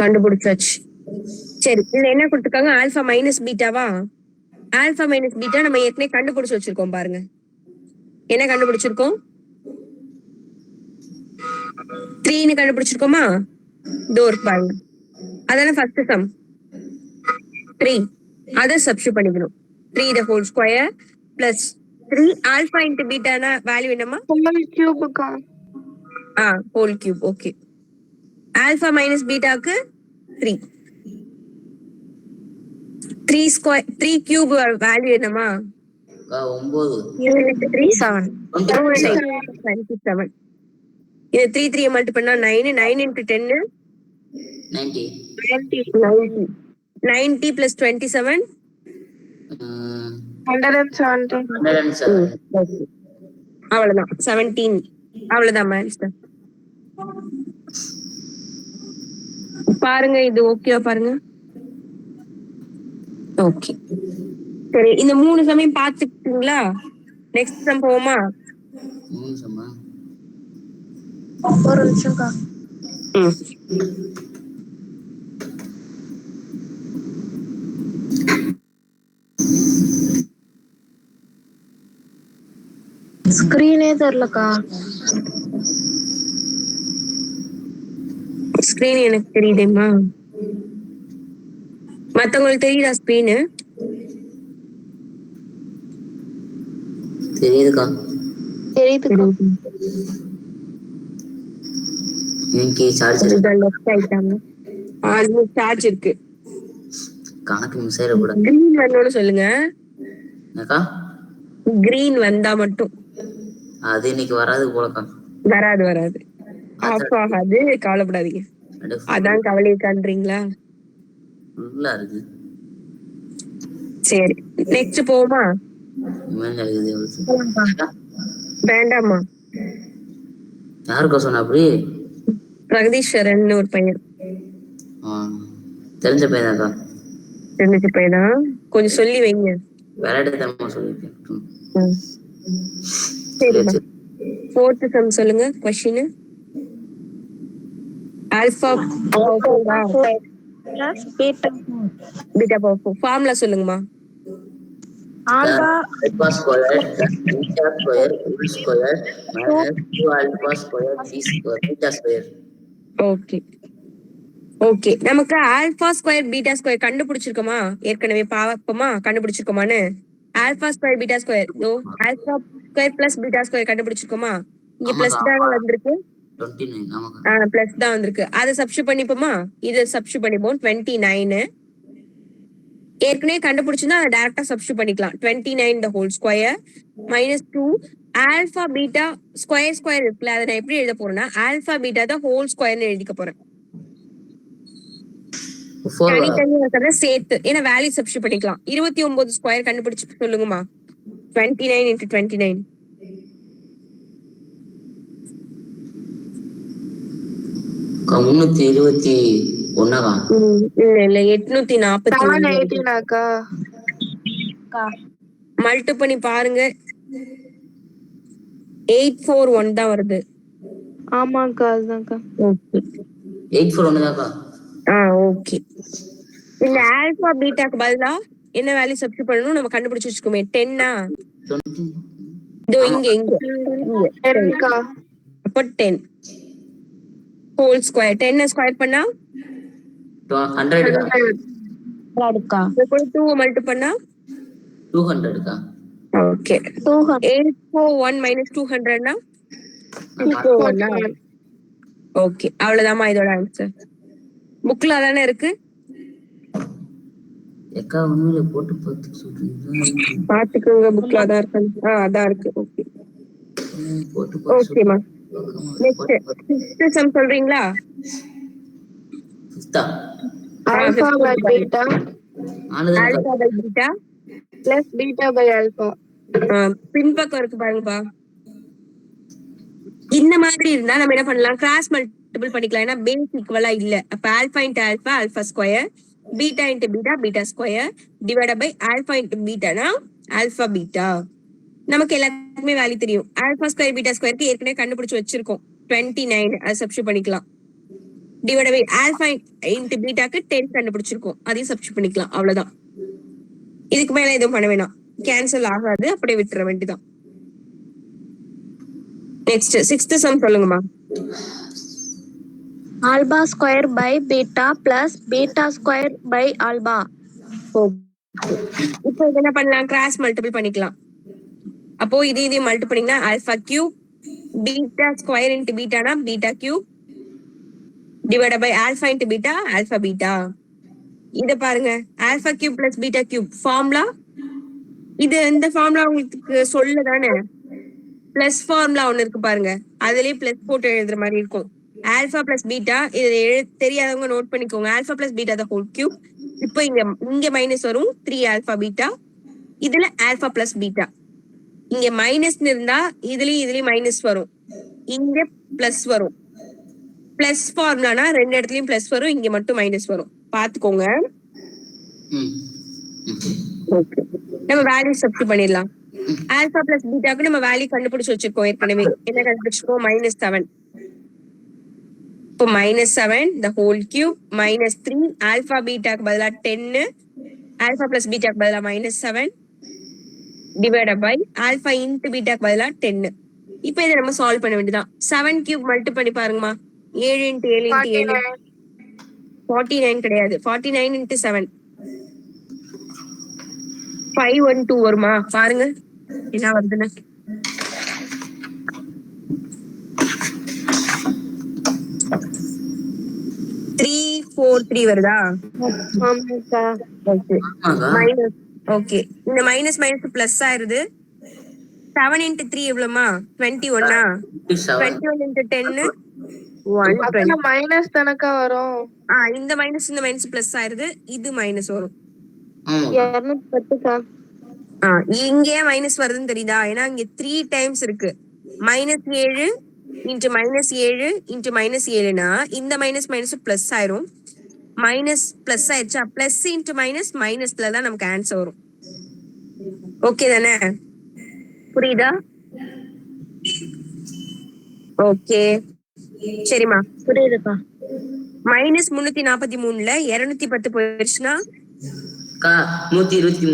கண்டுபிடிச்சாச்சு. சரி, இதுல என்ன கொடுத்துருக்காங்க? ஆல்பா மைனஸ் பீட்டாவா? ஆல்பா மைனஸ் பீட்டா நம்ம ஏற்கனவே கண்டுபிடிச்சு வச்சிருக்கோம் பாருங்க. என்ன கண்டுபிடிச்சிருக்கோம்? 3ன்னு கண்டுபிடிச்சிருக்கோமா? டோர் பாருங்க, அதான ஃபர்ஸ்ட் சம். 3 அத சப்ஸ்டிட் பண்ணிக்கணும். 3 the whole square plus 3 alpha into பீட்டானா வேல்யூ என்னமா? ஹோல் கியூப்க்கா. Whole cube. Okay, alpha minus பீட்டாக்கு 3 ஸ்கொயர் 3 கியூப் வேல்யூ என்னமா? 9. 7. 27. இது 3 மல்டி பண்ணா 9. 9 into 10 90. 90 plus 27 170. 107. அவ்வளவுதான். 17 அவ்வளவுதான் ஆன்சர். பாருங்க, இது ஓகேவா பாருங்க. ஓகே சரி, இந்த 3 சமயம் பாத்துக்கிட்டீங்களா? நெக்ஸ்ட் சம் போவோமா? ஒரு நிமிஷம்க்கா. ஸ்கிரீனே தெரியலக்கா. ஸ்கிரீன் எனக்கு தெரியுதேம்மா. மத்தவங்களுக்கு தெரியுதா ஸ்கிரீனு? தெரியுதுக்கா. தெரியுதுக்கா. இன்னைக்கு சார்ஜர் லெஃப்ட் ஆயிட்டாங்க. ஆல்மோஸ்ட் சார்ஜ் இருக்கு. கணக்கு மிஸ் ஆயிடக்கூடாது. கிரீன் வந்தோன்னு சொல்லுங்க. என்னக்கா? கிரீன் வந்தா மட்டும். அது இன்னைக்கு வராது போலக்கா. வராது ஆஃப் ஆகாது, கவலைப்படாதீங்க. அதான் கவலை காண்றீங்களா? ஃபுல்லா இருக்கு. சரி நெக்ஸ்ட் போமா? வேண்டாமா? யாருக்கா சொன்ன அப்படி? பிரகதீஸ்வரன் ஒரு பையன். தெரிஞ்ச பையனாக்கா? தெரிஞ்ச பையனா? கொஞ்சம் சொல்லி வைங்க. விளையாட்டு தரமா சொல்லிருக்கேன். சரிம்மா. ஃபோர்த் சம் சொல்லுங்க. Question alpha plus beta beta power formula சொல்லுங்கம்மா. alpha alpha squared plus beta square whole square minus 2 alpha square b square beta square. Okay நமக்கு ஆல்பா ஸ்கொயர் பீட்டா ஸ்கொயர் கண்டுபிடிச்சிருக்கோமா? ஏற்கனவே பாப்போமா கண்டுபிடிச்சிருக்கோமான்னு? Alpha square beta square alpha square plus beta square கண்டுபிடிச்சிருக்கோமா? இங்க plus தான் வந்திருக்கு. 29 பிளஸ் தான் வந்திருக்கு. அதை சப்ஸ்டிட் பண்ணிப்போமா? இதை சப்ஸ்டிட் பண்ணிப்போம். 29 ஏற்கனவே கண்டுபிடிச்சிருந்தா அதை டைரக்டா சப்ஸ்டிட் பண்ணிக்கலாம். 29 the whole square minus 2 alpha beta square square இருக்குல்ல, அதை நான் எப்படி எழுத போறேன்னா ஆல்பா பீட்டா தான் ஹோல் ஸ்கொயர்னு எழுதிக்க போறேன். தனித்தனியா சேர்த்து, ஏன்னா வேல்யூ சப்ஸ்டிட் பண்ணிக்கலாம். 29 ஸ்கொயர் கண்டுபிடிச்சு சொல்லுங்கம்மா. 29 into 29 இல்ல 840 மல்டி பண்ணி பாருங்க. 841 தான் வருது. ஆமாக்கா அதுதான்க்கா. ஓகே 841 தான்க்கா. ஓகே. இந்த ஆல்பா பீட்டாக்கு பதிலா என்ன வேல்யூ சப்ஸ்டிட் பண்ணனும் நம்ம கண்டுபிடிச்சு வச்சுக்கோமே. 10 இதோ இங்க 10க்கா. அப்ப 10 ஹோல் ஸ்கொயர். 10 ஸ்கொயர் பண்ணா 100க்கா. 2 மல்டி பண்ணா 200க்கா. ஓகே 841 minus 200 னா 241. ஓகே அவ்வளவுதாம்மா இதோட ஆன்சர். புக்ல அதானே இருக்கு. எக்கா உண்மையில போட்டு பார்த்து சொல்றீங்க. பாத்துக்கோங்க புக்ல அதான் இருக்கு. அதான் இருக்கு. ஓகே ஓகேமா. நெக்ஸ்ட் சம் சொல்றீங்களா? alpha by beta alpha by beta plus beta by alpha. பின்பக்கம் இருக்கு பாருங்கப்பா. இந்த மாதிரி இருந்தா நம்ம என்ன பண்ணலாம்? கிராஸ் மல்டிபிள் பண்ணிக்கலாம். ஏன்னா பேஸ் ஈக்குவலா இல்ல. அப்ப alpha into alpha alpha square, beta into beta beta square divide by alpha into பீட்டானா ஆல்பா பீட்டா. நமக்கு எல்லாத்துக்குமே வேல்யூ தெரியும். ஆல்பா ஸ்கொயர் பீட்டா ஸ்கொயருக்கு ஏற்கனவே கண்டுபிடிச்சு வச்சிருக்கோம் 29. அதை சப்ஸ்டிட் பண்ணிக்கலாம். டிவைட் பை ஆல்பா இன்டு பீட்டாக்கு 10 கண்டுபிடிச்சிருக்கோம். அதையும் சப்ஸ்டிட் பண்ணிக்கலாம். அவ்வளவுதான். இதுக்கு மேல எதுவும் பண்ண வேணாம். கேன்சல் ஆகாது, அப்படியே விட்டுற வேண்டியதான். நெக்ஸ்ட் 6th சம் சொல்லுங்கம்மா. alpha square by beta plus beta square by alpha. இப்போ இது என்ன பண்ணலாம்? கிராஸ் மல்டிபிள் பண்ணிக்கலாம். அப்போ இது மல்டிபிள் பண்ணீங்கன்னா alpha cube beta square into பீட்டானா beta cube divide by alpha into beta alpha beta. இத பாருங்க, alpha cube plus beta cube formula. இது இந்த ஃபார்முலா உங்களுக்கு சொல்லதானே. பிளஸ் ஃபார்முலா ஒண்ணு இருக்கு பாருங்க, அதுலயே பிளஸ் போட்டு எழுதுற மாதிரி இருக்கும். Alpha plus beta. இது தெரியாதவங்க நோட் பண்ணிக்கோங்க. Alpha plus beta the whole cube. இப்போ இங்க மைனஸ் வரும் 3 ஆல்பா பீட்டா. இதுல ஆல்பா பிளஸ் பீட்டா. இங்க மைனஸ் இருந்தா இதுலயும் மைனஸ் வரும், இங்க பிளஸ் வரும். பிளஸ் ஃபார்முலானா ரெண்டு இடத்துலயும் பிளஸ் வரும், இங்க மட்டும் மைனஸ் வரும். பாத்துக்கோங்க. நம்ம வேல்யூ சப்ஸ்டிட் பண்ணிடலாம். ஆல்பா பிளஸ் பீட்டாக்கு நம்ம வேல்யூ கண்டுபிடிச்சு வச்சிருக்கோம் ஏற்கனவே. என்ன கண்டுபிடிச்சிருக்கோம்? -7. இப்போ -7 the whole cube minus 3 alpha பீட்டாக்கு பதிலா 10 ஆல்பா பிளஸ் பீட்டாக்கு பதிலா -7 டிவைட் பை ஆல்பா இன்டு பீட்டாக்கு பதிலா 10. இப்போ இதை நம்ம சால்வ் பண்ண வேண்டியதான். 7 கியூப் மல்டி பண்ணி பாருங்கம்மா. 7 into 7 into 7 49 கிடையாது, 49 into 7 512 வருமா? பாருங்க என்ன வருதுன்னு. 3 0.43 வருதா? ஆமாக்கா. ஓகே ஆமாக்கா மைனஸ். ஓகே இந்த மைனஸ் மைனஸ் பிளஸ் ஆயிருது. 7 into 3 எவ்வளவுமா? 21. 57 21 into 10 அக்கா 120. மைனஸ் தானக்கா வரும். இந்த மைனஸ் பிளஸ் ஆயிருது. இது மைனஸ் வரும். ஆமாக்கா 210க்கா. இங்க மைனஸ் வருதுன்னு தெரியுதா? ஏன்னா இங்க 3 டைம்ஸ் இருக்கு. -7 இன்ட்டு -7 இன்ட்டு -7னா இந்த மைனஸ் மைனஸ் பிளஸ் ஆயிரும். மைனஸ் பிளஸ் ஆயிடுச்சா? பிளஸ் இன்ட்டு மைனஸ் மைனஸ்ல தான் நமக்கு ஆன்சர் வரும். ஓகே தானே? புரியுதா? ஓகே சரிம்மா. புரியுதுக்கா. -343ல 210 போயிடுச்சுன்னா அக்கா 123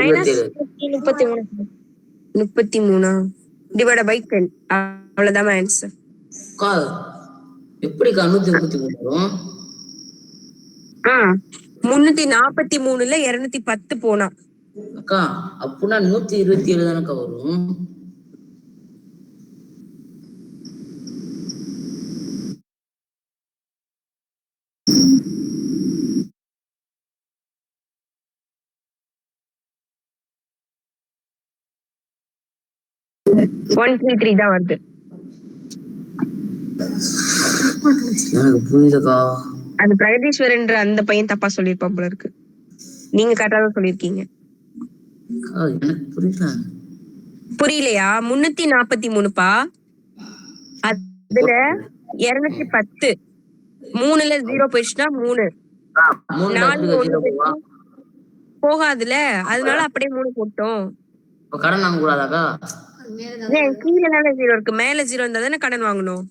மைனஸ் 27 33 டிவைட் பை 10. அவ்வளவுதான் ஆன்சர். அக்கா எப்படிக்கா 133 வரும்? 343ல 210 போனா அக்கா அப்படின்னா 127 தானக்கா வரும். ஒன் த்ரீ த்ரீ தான் வருது. எனக்கு புரியுதுக்கா. அது பிரகதீஸ்வரன்ற அந்த பையன் தப்பா சொல்லியிருப்பான் போல இருக்கு. நீங்க கரெக்டா தான் சொல்லியிருக்கீங்க. அக்கா எனக்கு புரியல. புரியலையா? 343பா. அதுல 210 3ல 0 போயிடுச்சுன்னா 3 4 1 போகாதுல, அதனால அப்படியே 3 போட்டோம். கடன் வாங்க கூடாதாக்கா? ஏன் கீழே தானே 0 இருக்கு, மேல 0 இருந்தா தானே கடன் வாங்கணும்.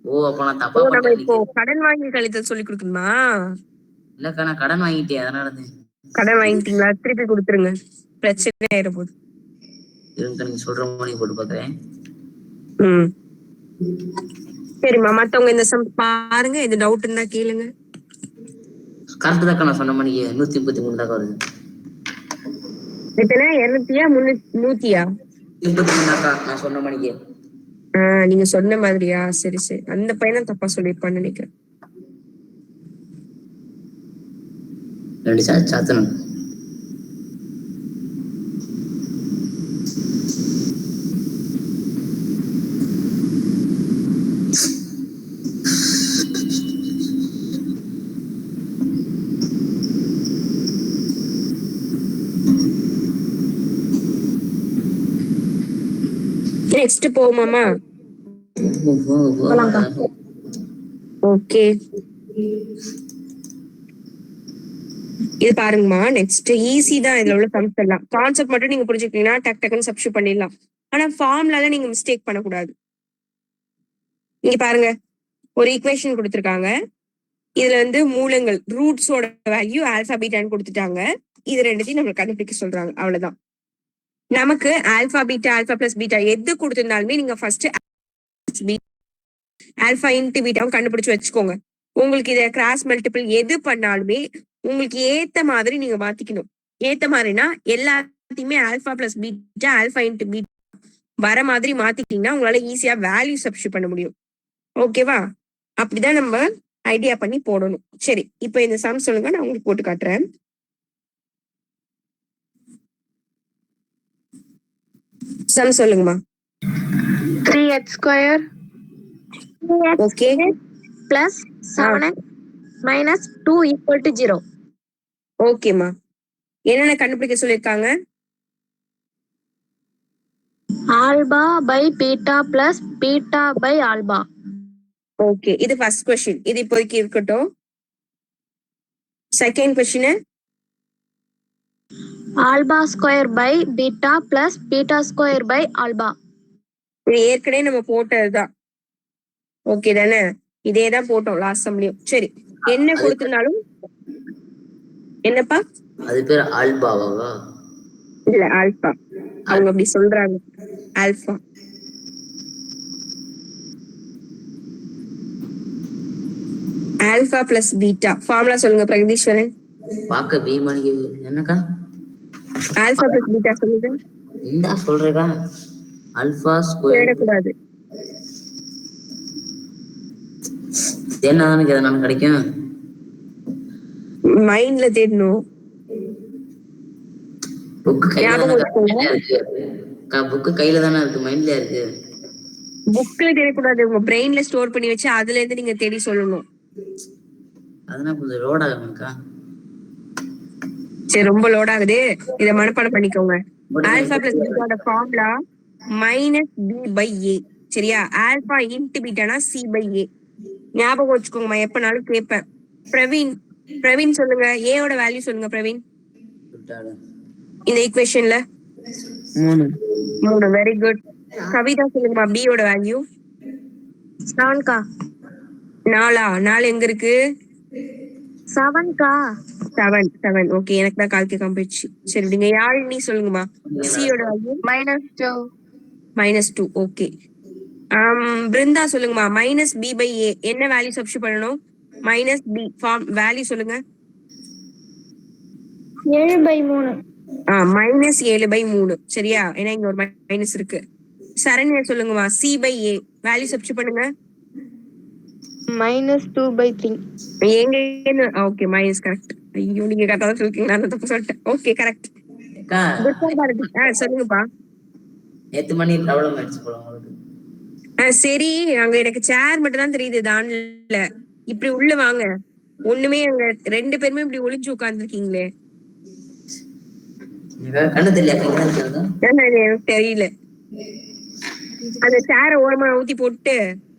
ஓ அப்ப நான் தப்பா நம்ம இப்போ பண்ணிட்டேன். கடன் வாங்கி கழித்தல் சொல்லி கொடுக்கணுமா? இல்லக்கா நான் கடன் வாங்கிட்டேன் அதனாலதான். கடன் வாங்கிட்டீங்களா? திருப்பி கொடுத்துருங்க, பிரச்சனை ஆயிர போகுது. நீங்க சொல்ற மாதிரி போட்டு பாக்குறேன். சரிம்மா, மத்தவங்க இந்த சம் பாருங்க. எது டவுட் இருந்தா கேளுங்க. கரெக்ட் தாக்கா நான் சொன்ன மாதிரி 133 தாக்கா வருது. எத்தனை? 200யா 100யா? 133 தாக்கா நான் சொன்ன மாதிரியே. நீங்க சொன்ன மாதிரியா? சரி சரி, அந்த பையனை தப்பா சொல்லிருப்பான்னு நினைக்கிறேன். 2 சாத்தணும். நெக்ஸ்ட் போமாமா? ஓகே, இது பாருங்கம்மா. நெக்ஸ்ட் ஈஸி தான். இதுல உள்ள சம்ஸ் எல்லாம் கான்செப்ட் மட்டும் நீங்க புரிஞ்சுக்கிட்டீங்கன்னா டக் டக்குன்னு சப்ஸ்டிட்யூட் பண்ணிடலாம். ஆனா ஃபார்முலால நீங்க மிஸ்டேக் பண்ணக்கூடாது. இங்க பாருங்க, ஒரு ஈக்குவேஷன் கொடுத்துருக்காங்க. இதுல மூலங்கள் ரூட்ஸோட வேல்யூ ஆல்பா பீட்டான்னு கொடுத்துட்டாங்க. இது ரெண்டுத்தையும் நம்ம கண்டுபிடிக்க சொல்றாங்க. அவ்வளவுதான். நமக்கு alpha beta, alpha plus beta எது கொடுத்திருந்தாலுமே நீங்க ஃபர்ஸ்ட் ஆல்பா இன்டு பீட்டாவும் கண்டுபிடிச்சு வச்சுக்கோங்க. உங்களுக்கு இதை கிராஸ் மல்டிபிள் எது பண்ணாலுமே உங்களுக்கு ஏத்த மாதிரி நீங்க மாத்திக்கணும். ஏத்த மாதிரினா எல்லாத்தையுமே alpha plus beta, alpha into beta வர மாதிரி மாத்திக்கிட்டீங்கன்னா உங்களால ஈஸியா வேல்யூ சப்ஸ்டிட்யூட் பண்ண முடியும். ஓகேவா? அப்படிதான் நம்ம ஐடியா பண்ணி போடணும். சரி, இப்ப இந்த சம் சொல்லுங்க, நான் உங்களுக்கு போட்டு காட்டுறேன். சம் சொல்லுங்கம்மா. 3x² okay plus 7x minus 2 equal to 0. ஓகேம்மா. என்னென்ன கண்டுபிடிக்க சொல்லியிருக்காங்க? Alpha by beta plus beta by alpha. Okay, இது ஃபர்ஸ்ட் क्वेश्चन. இது இப்போதைக்கு இருக்கட்டும். Second question, alpha square by beta plus beta square by alpha. இது ஏற்கனவே நம்ம போட்டதுதான். ஓகே தானே? இதே தான் போட்டோம் லாஸ்ட் சம்லயும். சரி, என்ன கொடுத்திருந்தாலும் என்னப்பா அது பேர் ஆல்பாவா? இல்ல, ஆல்பா. அவங்க அப்படி சொல்றாங்க, alpha. Alpha plus beta formula சொல்லுங்க பிரகதீஸ்வரன். பாக்க பீமானிக்கு என்னக்கா? ஆல்பா பிளஸ் பீட்டா சொல்லுங்க. இந்த சொல்றேக்கா, ஆல்பா ஸ்கொயர் தேடக்கூடாது. என்னதானே நான் கிடைக்கும். மைண்ட்ல தேடணும். புக்கு கையில ஞாபகம் தானே வச்சுக்கோங்க. இருக்கு. புக்கு கையில தானே இருக்கு, மைண்ட்ல இருக்கு. புக்ல தேடக்கூடாது, உங்க பிரெயின்ல ஸ்டோர் பண்ணி வச்சு அதுல இருந்து நீங்க தேடி சொல்லணும். அதனால கொஞ்சம் லோட் ஆகும்க்கா. சரி, ரொம்ப லோட் ஆகுது. இத மனப்பாடம் பண்ணிக்கோங்க. ஆல்பா பிளஸ் பீட்டாவோட formula minus B by A. சரியா? ஆல்பா இன்ட்டு பீட்டானா சி பை ஏ. ஞாபகம் வச்சுக்கோங்கம்மா, எப்பனாலும் கேட்பேன். பிரவீன் சொல்லுங்க, ஏயோட வேல்யூ சொல்லுங்க பிரவீன். இந்த ஈக்குவேஷன்ல 3. Very good. கவிதா சொல்லுங்கம்மா, பியோட வேல்யூ 7 4 எங்க இருக்கு? 7 7. ஓகே, எனக்கு தான் கால்கே காம்பிச்சு. சரி விடுங்க. யாழினி சொல்லுங்கம்மா, சியோட வேல்யூ -2. ஓகே. பிருந்தா சொல்லுங்கம்மா, மைனஸ் பி பை ஏ என்ன வேல்யூ சப்ஸ்டிட் பண்ணணும்? மைனஸ் பி ஃபார்ம் வேல்யூ சொல்லுங்க. 7/3. -7/3. சரியா? ஏன்னா இங்க ஒரு மைனஸ் இருக்கு. சரண்யா சொல்லுங்கம்மா, C by A value substitute பண்ணுங்க. -2/3. எங்க ஓகே, மைனஸ் கரெக்ட். ஐயோ, நீங்க கரெக்டா தான் சொல்லிருக்கீங்க, நான் தப்பு சொல்லிட்டேன். Okay, correct. சொல்லுங்கப்பா. நேத்து மணி ப்ராப்ளம் ஆயிடுச்சு போல உங்களுக்கு. சரி, அங்க எனக்கு சேர் மட்டும் தான் தெரியுது தான்ல. இப்படி உள்ள வாங்க. ஒண்ணுமே அங்க 2 பேருமே இப்படி ஒளிஞ்சு உட்கார்ந்துருக்கீங்களே. கண்ணு தெரியல. எனக்கு தெரியல. அந்த சேர ஓரமா ஊத்தி போட்டு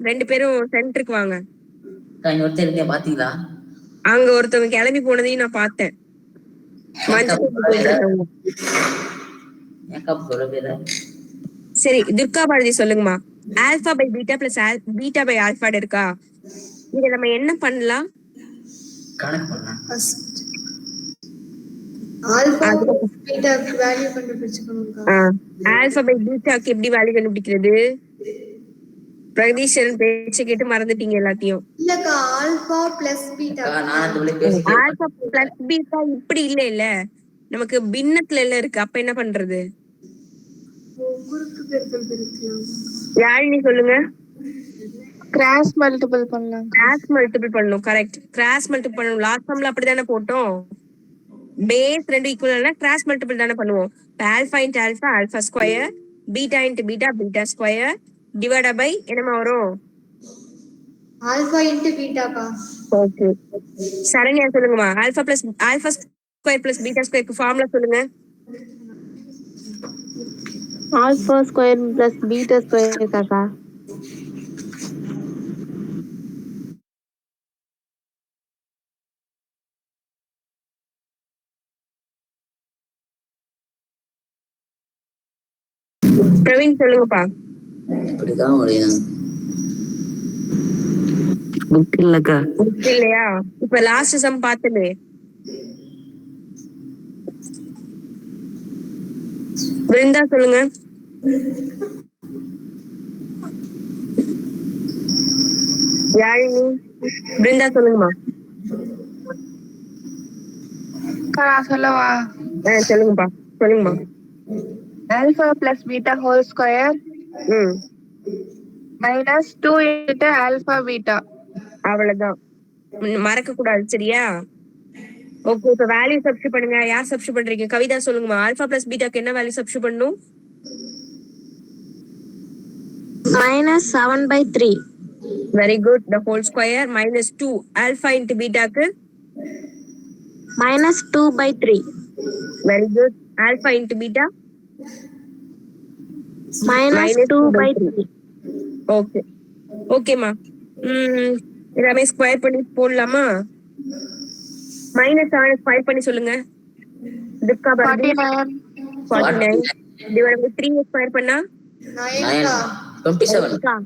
2 பேரும் சென்டருக்கு வாங்க. பாத்தீங்களா? அங்க ஒருத்தவங்க கிளம்பி போனதையும் நான் பார்த்தேன். சரி, துர்கா பாரதி சொல்லுங்கம்மா, alpha by beta plus beta by alpha இருக்கா? இத நம்ம என்ன பண்ணலாம்? கணக்கு பண்ணலாம். ஆல்பா பீட்டாக்கு வேல்யூ கண்டுபிடிச்சுக்கணும்க்கா. ஆல்பா பை பீட்டாக்கு எப்படி வேல்யூ கண்டுபிடிக்கிறது? பிரகதீஷன் பேச்ச கேட்டு மறந்துட்டீங்க எல்லாத்தையும். இல்லக்கா, alpha plus beta. Alpha plus beta இப்படி இல்ல, நமக்கு பின்னத்துல எல்லாம் இருக்கு. அப்ப என்ன பண்றது? குறுக்கு பெருக்கல் பெருக்கலாம். யாழினி சொல்லுங்க. கிராஸ் மல்டிபிள் பண்ணலாம். கிராஸ் மல்டிபிள் பண்ணணும். கரெக்ட், கிராஸ் மல்டிபிள் பண்ணணும். லாஸ்ட் டைம்ல அப்படிதானே போட்டோம். பேஸ் 2 ஈக்குவல்னா கிராஸ் மல்டிபிள் தானே பண்ணுவோம். Alpha into alpha alpha square, beta into beta beta square divide by என்னமா வரும்? ஆல்பா இன்டு பீட்டாக்கா. ஓகே. சரண்யா சொல்லுங்கம்மா, ஆல்பா ஸ்கொயர் பிளஸ் பீட்டா ஸ்கொயருக்கு ஃபார்முலா சொல்லுங்க. Alpha square plus beta square காக்கா. பிரவீன் சொல்லுங்கப்பா. இப்படிதான் முடியும். புக் இல்லக்கா. புக் இல்லையா? இப்ப லாஸ்ட் சம் பார்த்தமே. பிருந்தா சொல்லுங்க. யாழினி, பிருந்தா சொல்லுங்கம்மா. சொல்லவா? சொல்லுங்கப்பா, சொல்லுங்கம்மா. Alpha plus beta whole square -2 into alpha beta. அவ்வளவுதான், மறக்க கூடாது. சரியா? ஓகே, இப்ப வேல்யூ சப்ஸ்டிட் பண்ணுங்க. யார் சப்ஸ்டிட் பண்றீங்க? கவிதா சொல்லுங்கம்மா. ஆல்பா பிளஸ் பீட்டாக்கு என்ன வேல்யூ சப்ஸ்டிட் பண்ணணும்? -7/3. Very good. The whole square -2 alpha into பீட்டாக்கு -2/3. Very good. Alpha into beta -2/3. Okay, ஓகேமா. எல்லாமே ஸ்கொயர் பண்ணி போடலாமா? -7 ஸ்கொயர் பண்ணி சொல்லுங்க. Durga Bharathi 49 divide by 3 square பண்ணா 27.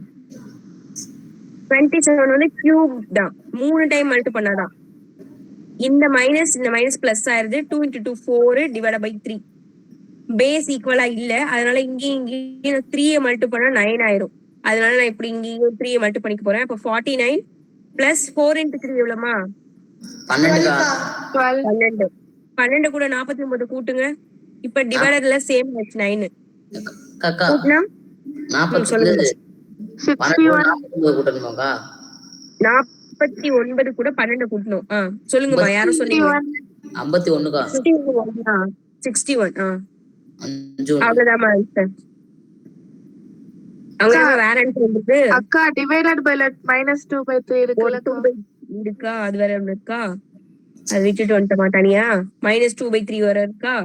27 வந்து கியூப் தான். 3 டைம் மல்டி பண்ணாதான். இந்த மைனஸ் பிளஸ் ஆயிருது. 2 × 2 4 டிவைட் பை 3. பேஸ் ஈக்குவலா இல்ல, அதனால இங்கேயும் 3 மல்டி பண்ணா 9 ஆயிரும். அதனால நான் இப்படி இங்கேயும் 3 மல்டி பண்ணிக்க போறேன். அப்ப 49 பிளஸ் 4 × 3 எவ்வளவுமா? 12. 12 கூட 49 கூட்டுங்க. இப்ப டிவைடர்ல சேம் 9 கூட்டினா 40 சொல்லுங்க. 12 கூட்டணுமாக்கா? 59 கூட 12 கூட்டணும். சொல்லுங்கம்மா, யாரும் சொன்னீங்க? 51க்கா 61. 5 1 அவ்வளவுதாம்மா ஆன்சர். அவங்க வேற ஆன்சர் வந்துருக்கு. அக்கா டிவைடட் பை -2/3 இருக்குல்லக்கா. இருக்கா? அது வேற ஒண்ணு இருக்கா? அது விட்டுட்டு வந்துட்டோமா தனியா? -2/3 வர இருக்கா?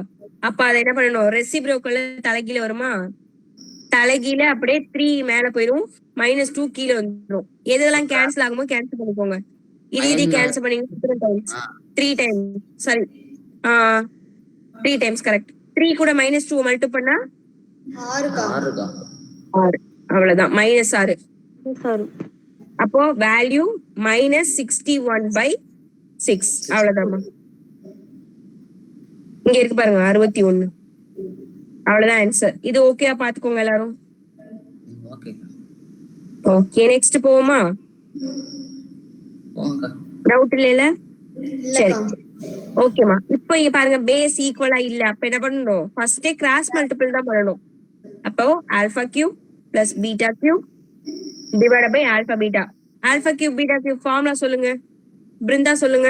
அப்ப அதை என்ன பண்ணணும்? ரெசிப்ரோக்கல்ல தலைகீழ வருமா? தலைகீழ அப்படியே 3 மேல போயிரும், -2 கீழே வந்துடும். எதெல்லாம் கேன்சல் ஆகுமோ கேன்சல் பண்ணிக்கோங்க. இது கேன்சல் பண்ணி 3 டைம்ஸ். Sorry, 3 times correct. 3 கூட -2 மல்டிபிள் பண்ணா 6க்கா 6க்கா 6. அவ்வளவுதான், -6. சாரி. அப்போ வேல்யூ -61/6. அவ்வளவுதாம்மா. இங்க இருக்கு பாருங்க 61. அவ்வளவுதான் ஆன்சர். இது ஓகேயா பாத்துக்கோங்க எல்லாரும். ஓகே ஓகே, நெக்ஸ்ட் போவோமா? போங்கக்கா. டவுட் இல்லைல? சரி, இல்லக்கா ஓகேமா. இப்போ இங்க பாருங்க, பேஸ் ஈக்குவலா இல்ல. அப்ப என்ன பண்ணணும்? ஃபர்ஸ்டே கிராஸ் மல்டிபிள் தான் பண்ணணும். அப்போ alpha cube plus beta cube divide by alpha beta. Alpha cube beta cube formula சொல்லுங்க, பிருந்தா சொல்லுங்க.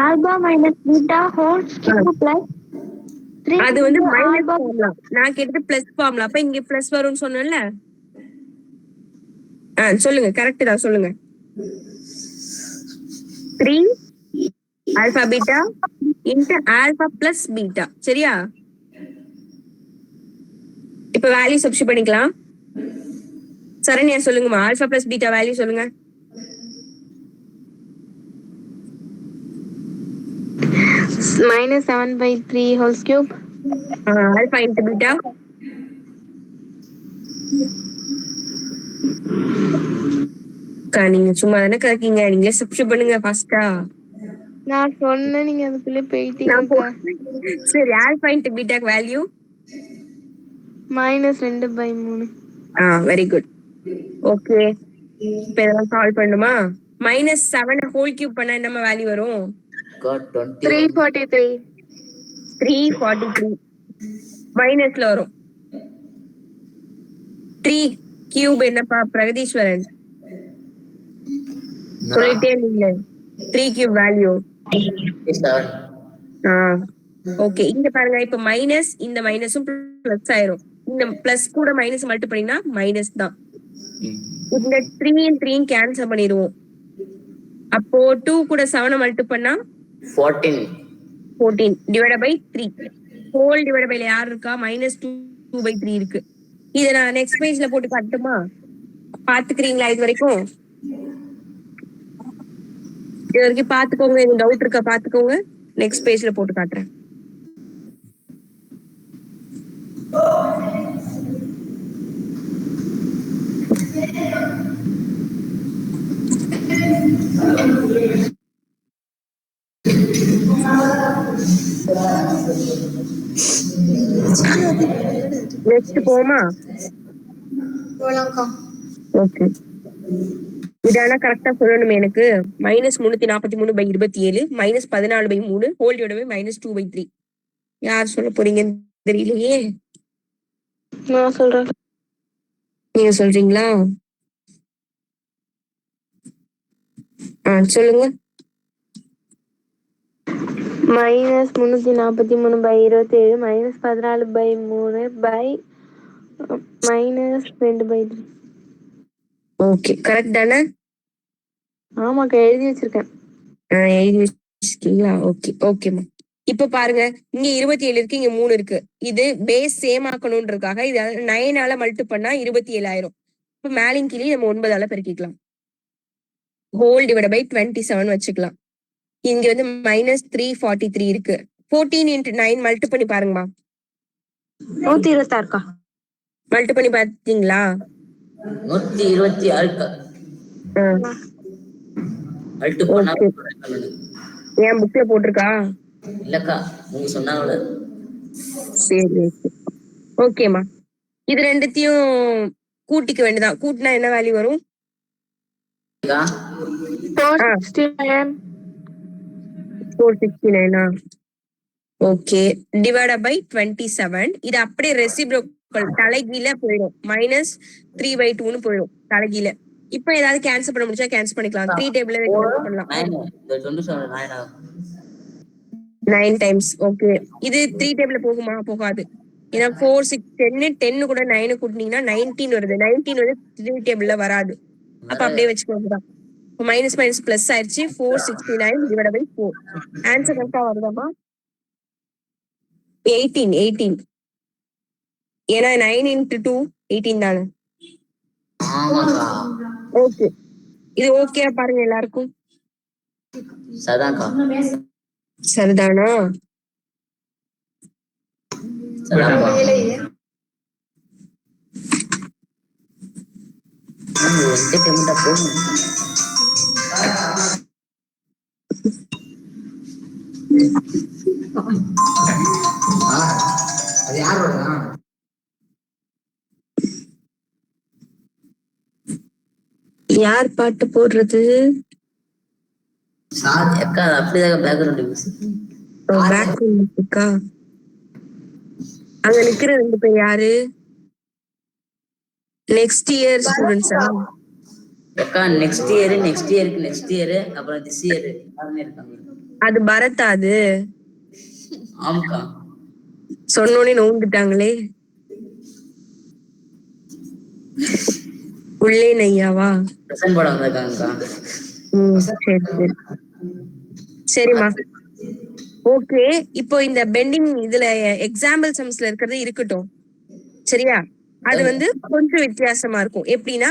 Alpha minus beta whole cube plus 3. அது வந்து மைனஸ் ஃபார்முலா, நான் கேட்டது பிளஸ் ஃபார்முலா. அப்ப இங்க பிளஸ் வரும்னு சொன்னேன்ல. சொல்லுங்க, கரெக்ட் தான், சொல்லுங்க. 3 alpha beta into alpha plus beta. சரியா? இப்ப வேல்யூ சப்ஸ்டிட் பண்ணிக்கலாம். சரண்யா சொல்லுங்கம்மா, ஆல்பா பிளஸ் பீட்டா வேல்யூ சொல்லுங்க. -7/3 whole cube. Alpha into beta. நீங்க சும்மா தானே இருக்கீங்க, நீங்களே சப்ஸ்டிட் பண்ணுங்க ஃபாஸ்டா. நான் சொன்னேன், நீங்க அதுக்குள்ளே போயிட்டீங்கக்கா. சரி, ஆல்பா இன்டு பீட்டாக்கு வேல்யூ -2/3. Very good. ஓகே, இப்ப இதெல்லாம் சால்வ் பண்ணுமா? -7 ஹோல் கியூப் பண்ணா என்ன வேல்யூ வரும்? 343. 343 மைனஸ்ல வரும். 3 கியூப் என்னப்பா பிரகதீஸ்வரன் சொல்லிட்டே இல்ல? 3 கியூப் வேல்யூ 7 ஓகே. இங்க பாருங்க, இப்ப மைனஸ், இந்த மைனஸும் பிளஸ் ஆயிரும். இந்த பிளஸ் கூட மைனஸ் மல்டிபிள் பண்ணினா மைனஸ் தான். இந்த 3 கேன்சல் பண்ணிடுவோம். அப்போ 2 கூட 7 மல்டிபிள் பண்ணா 14 divide by 3 whole divide by யார் இருக்கா? -2/3 இருக்கு. இத நான் நெக்ஸ்ட் பேஜ்ல போட்டு காட்டுமா? பாத்துக்கிறீங்களா? இது வரைக்கும் பாத்துக்கோங்க. இந்த டவுட் இருக்கா பாத்துக்கோங்க. நெக்ஸ்ட் பேஜ்ல போட்டு காட்டுறேன். நெக்ஸ்ட் போமா? போலாம்க்கா. ஓகே, இதெல்லாம் கரெக்டா சொல்லணுமே எனக்கு. -343/27 -14/3 ஹோல் டிவைட் பை -2/3. யார் சொல்ல போறீங்கன்னு தெரியலையே. நான் சொல்றேன். நீங்க சொல்றீங்களா? சொல்லுங்க. -343/27 -14/3 பை -2/3. ஓகே, கரெக்ட் தானே? ஆமாக்கா, எழுதி வச்சிருக்கேன். எழுதி வச்சிருக்கீங்களா? ஓகே ஓகேமா. இப்ப பாருங்க, இங்க 27 இருக்கு, இங்க 3 இருக்கு. இது பேஸ் சேம் ஆக்கணும்ன்றதுக்காக இது 9ஆல மல்டிபிள் பண்ணா 27 ஆயிரும். இப்ப மேலின் கீழே நம்ம 9ஆல பெருக்கிக்கலாம். ஹோல் டிவைட் பை 27 வச்சுக்கலாம். இங்க வந்து -343 இருக்கு. 14 × 9 மல்டிபிள் பண்ணி பாருங்கம்மா. 126. மல்டிபிள் பண்ணி பாத்தீங்களா? 126க்கா மல்டிபிள் பண்ணா என் புக்ல போட்டிருக்கா? இல்லக்கா, நீங்க சொன்னாங்களே. சரி, ஓகேமா. இது ரெண்டுத்தையும் கூட்டிக்க வேண்டியதான். கூட்டினா என்ன வேல்யூ வரும்? 469. Okay, divide by 27. இது அப்படியே ரெசிப்ரோக்கல் தலைகீழ போயிடும். -3/2ன்னு போயிடும் தலைகீழ. இப்ப ஏதாவது கேன்சல் பண்ண முடிச்சா கேன்சல் பண்ணிக்கலாம். 3 டேபிள்ல கேன்சல் பண்ணலாம். 9 டைம்ஸ். ஓகே, இது 3 டேபிள்ல போகுமா? போகாது. ஏன்னா 4 6 10 10 கூட 9 கூட்டினீங்கன்னா 19 வருது. 19 வந்து 3 டேபிள்ல வராது. அப்ப அப்படியே வச்சுக்கோங்க. மைனஸ் மைனஸ் பிளஸ் ஆயிடுச்சு. 469/4. ஆன்சர் கரெக்டா வருதாமா? 18. ஏன்னா 9 × 2 18 தானே. ஆமாக்கா. ஓகே, இது ஓகே பாருங்க எல்லாருக்கும். சதாக்கா. சரிதானா? சதாப்பா. அது யாரோட? யார் பாட்டு போடுறது? அக்கா அப்படிதான் பேக்ரவுண்ட் மியூசிக். பேக்ரவுண்ட் மியூசிக்கா? அங்க நிக்கிற 2 பேர் யாரு? நெக்ஸ்ட் இயர் ஸ்டூடெண்ட்ஸா? அக்கா நெக்ஸ்ட் இயர் அப்புறம் திஸ் இயர் எல்லாரும் இருக்காங்க. அது பரத்தா? அது ஆமாக்கா. சொன்னோனே நோந்துட்டாங்களே. உள்ளே நையாவா? பிரசன்ட் போட வந்திருக்காங்கக்கா. சரி சரிம்மா. ஓகே, இப்போ இந்த பெண்டிங் இதுல எக்ஸாம்பிள் சம்ஸ்ல இருக்கிறது இருக்கட்டும், சரியா? அது வந்து கொஞ்சம் வித்தியாசமா இருக்கும். எப்படின்னா,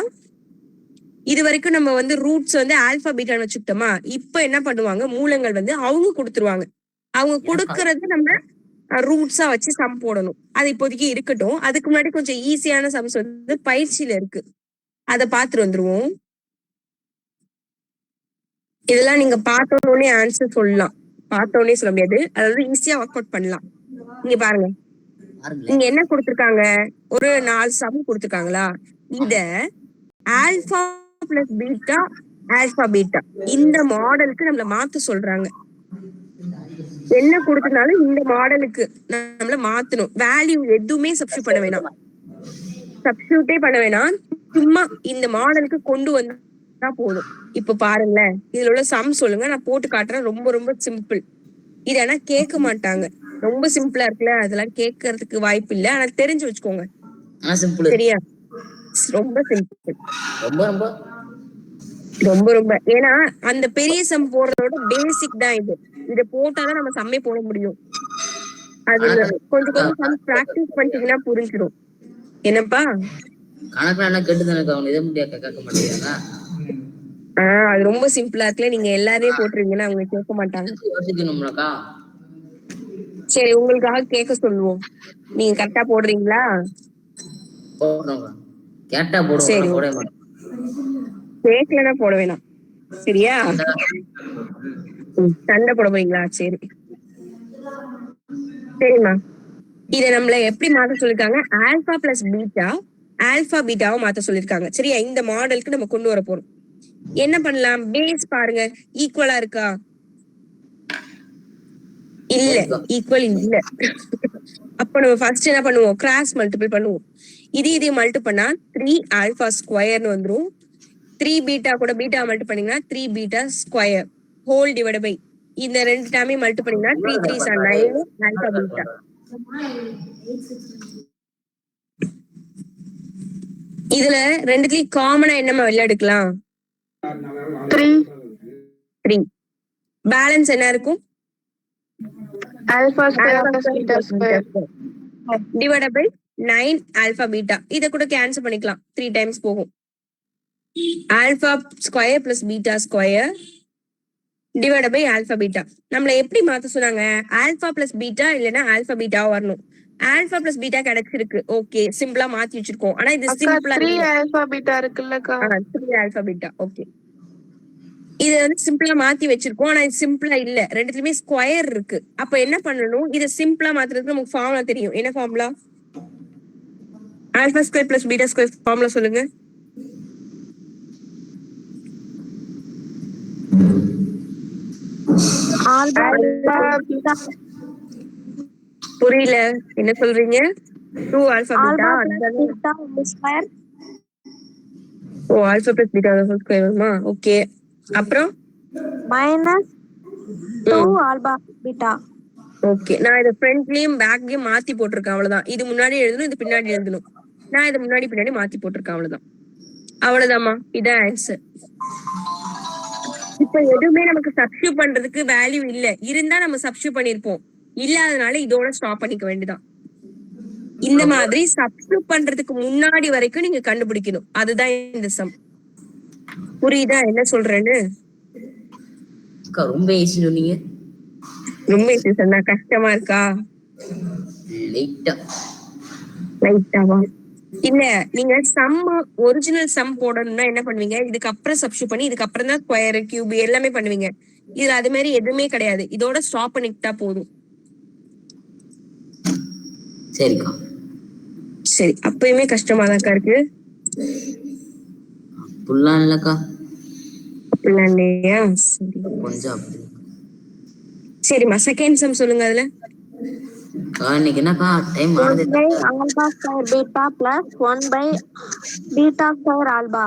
இது வரைக்கும் நம்ம வந்து ரூட்ஸ் வந்து ஆல்பா பீட்டான்னு வச்சுக்கிட்டோமா. இப்ப என்ன பண்ணுவாங்க, மூலங்கள் வந்து அவங்க கொடுத்துருவாங்க. அவங்க கொடுக்கறது நம்ம ரூட்ஸா வச்சு சம் போடணும். அது இப்போதைக்கு இருக்கட்டும். அதுக்கு முன்னாடி கொஞ்சம் ஈஸியான சம்ஸ் வந்து பயிற்சியில இருக்கு, அதை பார்த்துட்டு வந்துருவோம். இதெல்லாம் நீங்க பார்த்தோன்னே ஆன்சர் சொல்லலாம். பார்த்தோன்னே சொல்ல முடியாது, அதாவது ஈஸியா ஒர்க் அவுட் பண்ணலாம். நீங்க பாருங்க, இங்க என்ன கொடுத்திருக்காங்க? ஒரு 4 சம் கொடுத்திருக்காங்களா? இத alpha plus beta alpha beta இந்த மாடலுக்கு நம்மள மாத்த சொல்றாங்க. என்ன கொடுத்தனாலும் இந்த மாடலுக்கு நம்மள மாத்தணும். வேல்யூ எதுவுமே சப்ஸ்டியூட் பண்ண வேணாம், சப்ஸ்டியூட்டே பண்ண வேணாம். சும்மா இந்த மாடலுக்கு கொண்டு வந்தா போதும். இப்ப பாருங்களேன், இதுல உள்ள சம் சொல்லுங்க, நான் போட்டு காட்டுறேன். ரொம்ப ரொம்ப சிம்பிள். இது ஆனா கேட்க மாட்டாங்க. ரொம்ப சிம்பிளா இருக்குல்ல, அதெல்லாம் கேட்கறதுக்கு வாய்ப்பு இல்ல. ஆனா தெரிஞ்சு வச்சுக்கோங்க, சரியா? ரொம்ப சிம்பிள், ரொம்ப ரொம்ப ரொம்ப ரொம்ப. ஏன்னா அந்த பெரிய சம் போடுறதோட பேசிக் தான் இது. இத போட்டாதான் நம்ம சம்மே போட முடியும். அதுல கொஞ்சம் சம் பிராக்டிஸ் பண்ணிட்டீங்கன்னா புரிஞ்சிடும். என்னப்பா? கணக்கு கேட்டுதானக்கா, அவங்க இதை முடியா கேட்க மாட்டேங்கிறாங்க. அது ரொம்ப சிம்பிளா இருக்குல்ல, நீங்க எல்லாரையும் போட்டுருவீங்கன்னா அவங்க கேட்க மாட்டாங்க. யோசிக்கணும்லக்கா. சரி, உங்களுக்காக கேட்க சொல்லுவோம். நீங்க கரெக்டா போடுறீங்களா? கேட்டா போடுவோம், சரி, போட மாட்டோம். கேட்கலன்னா போட வேணாம், சரியா? சண்டை போட போறீங்களா? சரி சரிம்மா. இத நம்மள எப்படி மாத்த சொல்லிருக்காங்க? ஆல்பா பிளஸ் பீட்டா ஆல்பா பீட்டாவை மாத்த சொல்லிருக்காங்க, சரியா? இந்த மாடலுக்கு நம்ம கொண்டு வர போறோம். என்ன பண்ணலாம்? பேஸ் பாருங்க, ஈக்குவலா இருக்கா? இல்ல, ஈக்குவல் இல்ல. அப்ப நம்ம ஃபர்ஸ்ட் என்ன பண்ணுவோம்? கிராஸ் மல்டிபிள் பண்ணுவோம். இது மல்டிபிள் பண்ணா 3 ஆல்பா ஸ்கொயர்னு வந்துரும். 3 பீட்டா கூட பீட்டா மல்டிபிள் பண்ணீங்கன்னா 3 beta square whole divide by இந்த 2 டேர்மே மல்டிபிள் பண்ணீங்கன்னா 3 3s are 9 ஆல்பா பீட்டா. இதுல ரெண்டுத்துலயும் காமனா என்னமா வெளில எடுக்கலாம்? 3. பேலன்ஸ் என்ன இருக்கும்? Alpha square plus beta square divide by 9 alpha beta. இத கூட கேன்சல் பண்ணிக்கலாம், 3 டைம்ஸ் போகும். Alpha square plus beta square divide by alpha beta. நம்மள எப்படி மாத்த சொன்னாங்க? ஆல்பா பிளஸ் பீட்டா இல்லைன்னா ஆல்பா பீட்டா வரணும். ஆல்பா பிளஸ் பீட்டா கிடைச்சிருக்கு, ஓகே, சிம்பிளா மாத்தி வச்சிருக்கோம். ஆனா இது சிம்பிளா 3 ஆல்பா பீட்டா இருக்குல்லக்கா. 3 ஆல்பா பீட்டா, ஓகே. இது வந்து சிம்பிளா மாத்தி வச்சிருக்கோம், ஆனா இது சிம்பிளா இல்ல, ரெண்டுத்துலயுமே ஸ்கொயர் இருக்கு. அப்ப என்ன பண்ணணும்? இதை சிம்பிளா மாத்துறதுக்கு நமக்கு ஃபார்முலா தெரியும். என்ன formula? Alpha square plus beta square formula சொல்லுங்க. புரியல, என்ன சொல்றீங்க? 2 alpha beta beta whole square oh alpha plus beta whole square வருமா? ஓகே, அப்புறம் minus 2 alpha beta. ஓகே, நான் இதை ஃப்ரண்ட்லயும் பேக்லயும் மாத்தி போட்டிருக்கேன், அவ்வளவுதான். இது முன்னாடி எழுதணும், இது பின்னாடி எழுதணும். நான் இதை முன்னாடி பின்னாடி மாத்தி போட்டிருக்கேன், அவ்வளவுதான். அவ்வளவுதாம்மா, இதான் ஆன்சர். இப்ப எதுவுமே நமக்கு சப்ஸ்டியூட் பண்றதுக்கு வேல்யூ இல்ல, இருந்தா நம்ம சப்ஸ்டியூட் பண்ணிருப்போம், இல்லாதனால இதோட ஸ்டாப் பண்ணிக்க வேண்டியதான். இந்த மாதிரி சப்ஸ்டியூட் பண்றதுக்கு முன்னாடி வரைக்கும் நீங்க கண்டுபிடிக்கணும், அதுதான் இந்த சம். புரியுதா என்ன சொல்றேன்னு? அக்கா ரொம்ப ஈஸி சொன்னீங்க. ரொம்ப ஈஸி சொன்னா கஷ்டமா இருக்கா? லைட்டா. லைட்டாவா? இல்ல, நீங்க சம் ஒரிஜினல் சம் போடணும்னா என்ன பண்ணுவீங்க, இதுக்கு அப்புறம் சப்ஸ்டியூட் பண்ணி இதுக்கு அப்புறம் தான் ஸ்கொயர் கியூப் எல்லாமே பண்ணுவீங்க. இதுல அது மாதிரி எதுவுமே கிடையாது, இதோட ஸ்டாப் பண்ணிக்கிட்டா போதும். சரிக்கா. சரி, அப்பயுமே கஷ்டமாதான்க்கா இருக்கு? அப்படிலாம் இல்லக்கா, அப்படிலாம் இல்லையா? சரி கொஞ்சம் அப்படி. சரிம்மா, செகண்ட் சம் சொல்லுங்க. அதுல இன்னைக்கு என்னக்கா time 1 by alpha square beta plus 1 by beta square alpha.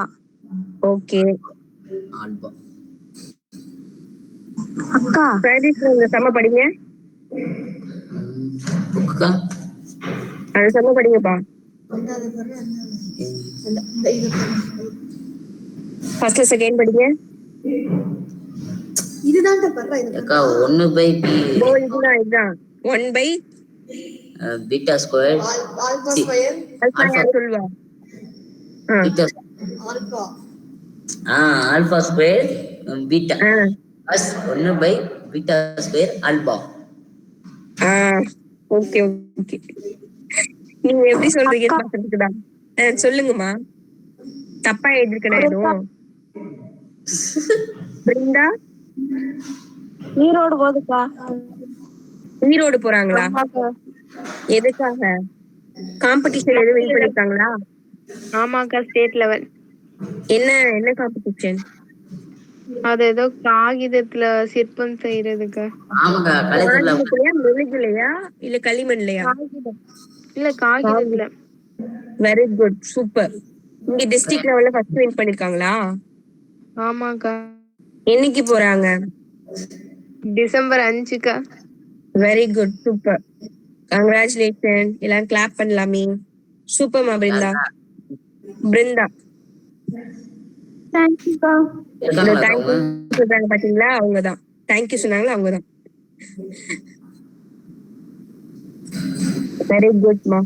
Okay, alpha. அக்கா சரி, இந்த சம படிங்க. புக்குக்கா அது சம படிங்கப்பா. ஃபர்ஸ்ட் செகண்ட் படிங்க. இதுதான் பண்றா இது. அக்கா 1 by b ஓ இதுதான் 1 by beta square alpha square alpha alpha யார் சொல்லுவா? beta alpha alpha square beta ah plus 1 by beta square alpha. Okay okay, நீங்க எப்படி சொல்றீங்கன்னு பாக்குறதுக்குதான். சொல்லுங்கம்மா, தப்பா எழுதிருக்கேன் எதுவும்? பிருந்தா ஈரோடு போகுதுக்கா. ஈரோடு போறாங்களா? எதுக்காக? காம்படிஷன் எதுவும் வின் பண்ணிருக்காங்களா? ஆமாக்கா, ஸ்டேட் லெவல். என்ன என்ன காம்படிஷன்? அது ஏதோ காகிதத்துல சிற்பம் செய்யறதுக்கா. ஆமாக்கா கலைத்துல காகிதத்துலயா, மெழுகுலையா, இல்ல களிமண்லையா? காகிதம் இல்ல, காகிதத்துல. Very good, super. இங்க டிஸ்ட்ரிக்ட் லெவல்ல ஃபர்ஸ்ட் வின் பண்ணிருக்காங்களா? ஆமாக்கா, என்னைக்கு போறாங்க? டிசம்பர் 5க்கா. Very good, super, congratulation. எல்லாரும் கிளாப் பண்ணலாமே. சூப்பர்மா பிருந்தா. பிருந்தா தேங்க்யூக்கா. இருக்காங்களா தேங்க்யூ சொல்றாங்க பாத்தீங்களா, அவங்கதான். தேங்க்யூ சொன்னாங்களா, அவங்கதான். வெரி குட்மா.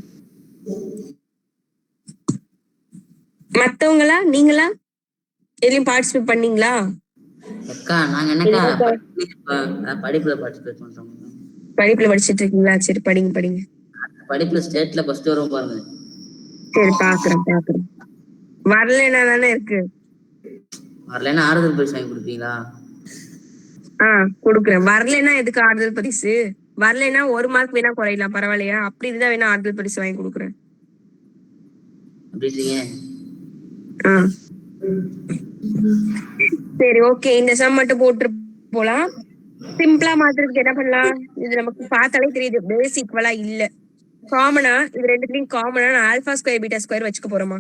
மத்தவங்களா, நீங்களா எதுலயும் பார்ட்டிசிபேட் பண்ணீங்களா? அக்கா நாங்க என்னக்கா இல்லக்கா. படிப்புல பார்ட்டிசிபேட் பண்றோம். படிப்புல படிச்சிட்டு இருக்கீங்களா? சரி, படிங்க படிங்க. படிப்புல ஸ்டேட்ல ஃபர்ஸ்ட் வரும் பாருங்க. சரி, பாக்குறேன். வரலன்னா தானே இருக்கு. வரலன்னா ஆறுதல் பரிசு வாங்கி கொடுப்பீங்களா? கொடுக்குறேன். வரலைன்னா எதுக்கு ஆறுதல் பரிசு? வரலைன்னா 1 மார்க் வேணா குறையலாம், பரவாயில்லையா? அப்படி இருந்தா வேணா ஆறுதல் பரிசு வாங்கி கொடுக்குறேன். அப்படி இல்லையே. சரி ஓகே, இந்த சம் மட்டும் போட்டு போலாம். சிம்பிளா மாத்துறதுக்கு என்ன பண்ணலாம்? இது நமக்கு பார்த்தாலே தெரியுது, பேஸ் ஈக்குவலா இல்ல. காமனா இது ரெண்டுலயும் காமனா ஆல்பா ஸ்கொயர் பீட்டா ஸ்கொயர் வச்சுக்க போறோமா?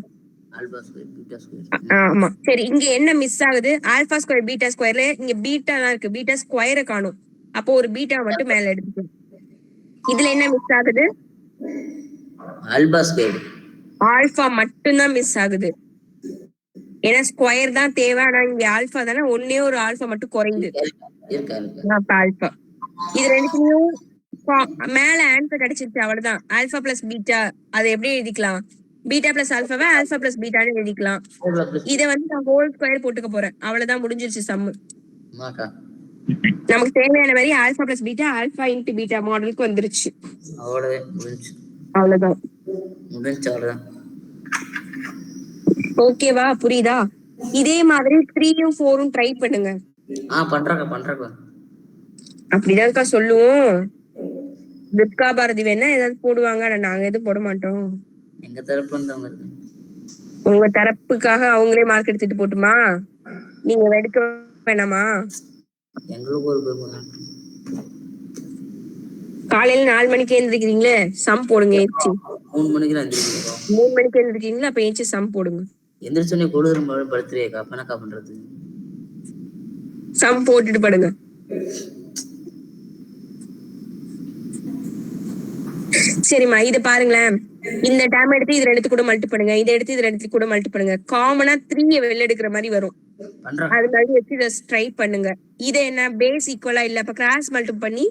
Alpha square beta square. ஆமா, சரி. இங்க என்ன மிஸ் ஆகுது? ஆல்பா ஸ்கொயர் பீட்டா ஸ்கொயர்ல இங்க பீட்டா தான் இருக்கு, பீட்டா ஸ்கொயரை காணும். அப்போ ஒரு பீட்டா மட்டும் மேல எடுத்துக்கணும். இதுல என்ன மிஸ் ஆகுது? Alpha square. ஆல்பா மட்டும்தான் மிஸ் ஆகுது. ஏன்னா ஸ்கொயர் தான் தேவை, ஆனா இங்க ஆல்பா தானே, ஒன்னே ஒரு ஆல்பா மட்டும் குறையுது. ஆல்பா இது ரெண்டுத்தையும் மேல ஆன்சர் கிடைச்சிருச்சு, அவ்வளவுதான். ஆல்பா பிளஸ் பீட்டா, அதை எப்படி எழுதிக்கலாம்? பீட்டா பிளஸ் ஆல்பாவை ஆல்பா பிளஸ் பீட்டான்னு எழுதிக்கலாம். இதை நான் ஹோல் ஸ்கொயர் போட்டுக்க போறேன், அவ்வளவுதான், முடிஞ்சிருச்சு சம்மு. நமக்கு தேவையான மாதிரி alpha plus beta alpha into beta மாடலுக்கு வந்துருச்சு. அவ்வளவுதான். ஓகேவா? புரியுதா? இதே மாதிரி 3யும் 4ம் ட்ரை பண்ணுங்க. பண்றேன். அப்படிதான்க்கா சொல்லுவோம். துர்கா பாரதி வேணா ஏதாவது போடுவாங்க, ஆனா நாங்க எதுவும் போட மாட்டோம். எங்க தரப்பு உங்க தரப்புக்காக அவங்களே மார்க் எடுத்துட்டு போட்டுமா? நீங்க எடுக்க வேணாமா? எங்களுக்கு ஒரு பெருமை. காலையில 4 மணிக்கு எழுந்திருக்கிறீங்களே, சம் போடுங்க. 3 மணிக்கு எந்திரிக்கிறோம். 3 மணிக்கு எழுந்திருக்கீங்களா? அப்ப ஏஞ்சி சம் போடுங்க. எந்திரிச்சோடனே கொழுதும் படுத்துறியக்கா, அப்ப என்னக்கா பண்றது? சம் போட்டுட்டு படுங்க. சரிம்மா, இது பாருங்களேன். இந்த டைம் எடுத்து இது ரெண்டுத்து கூட மல்டி பண்ணுங்க, இதை எடுத்து இது ரெண்டுத்து கூட மல்டி பண்ணுங்க. காமனா 3 வெளில எடுக்கிற மாதிரி வரும். அது மாதிரி வச்சு இதை ட்ரை பண்ணுங்க. இது என்ன பேஸ் ஈக்குவலா இல்ல, அப்ப கிராஸ் மல்டி பண்ணி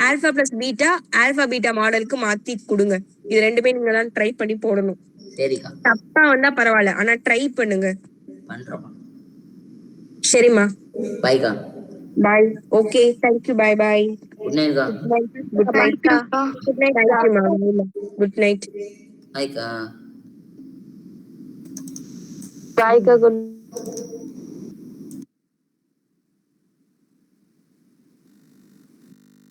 alpha plus beta alpha beta மாடலுக்கு மாத்தி கொடுங்க. இது ரெண்டுமே நீங்க தான் ட்ரை பண்ணி போடணும். சரிக்கா. தப்பா வந்தா பரவாயில்ல, ஆனா ட்ரை பண்ணுங்க. பண்றோம். சரிம்மா, பாய்க்கா. Bye. Okay, thank you. Bye bye. Good நைட்க்கா. Good night. Good night. Thank you ma'am. Good night. பாய்க்கா. பாய்க்கா. குட்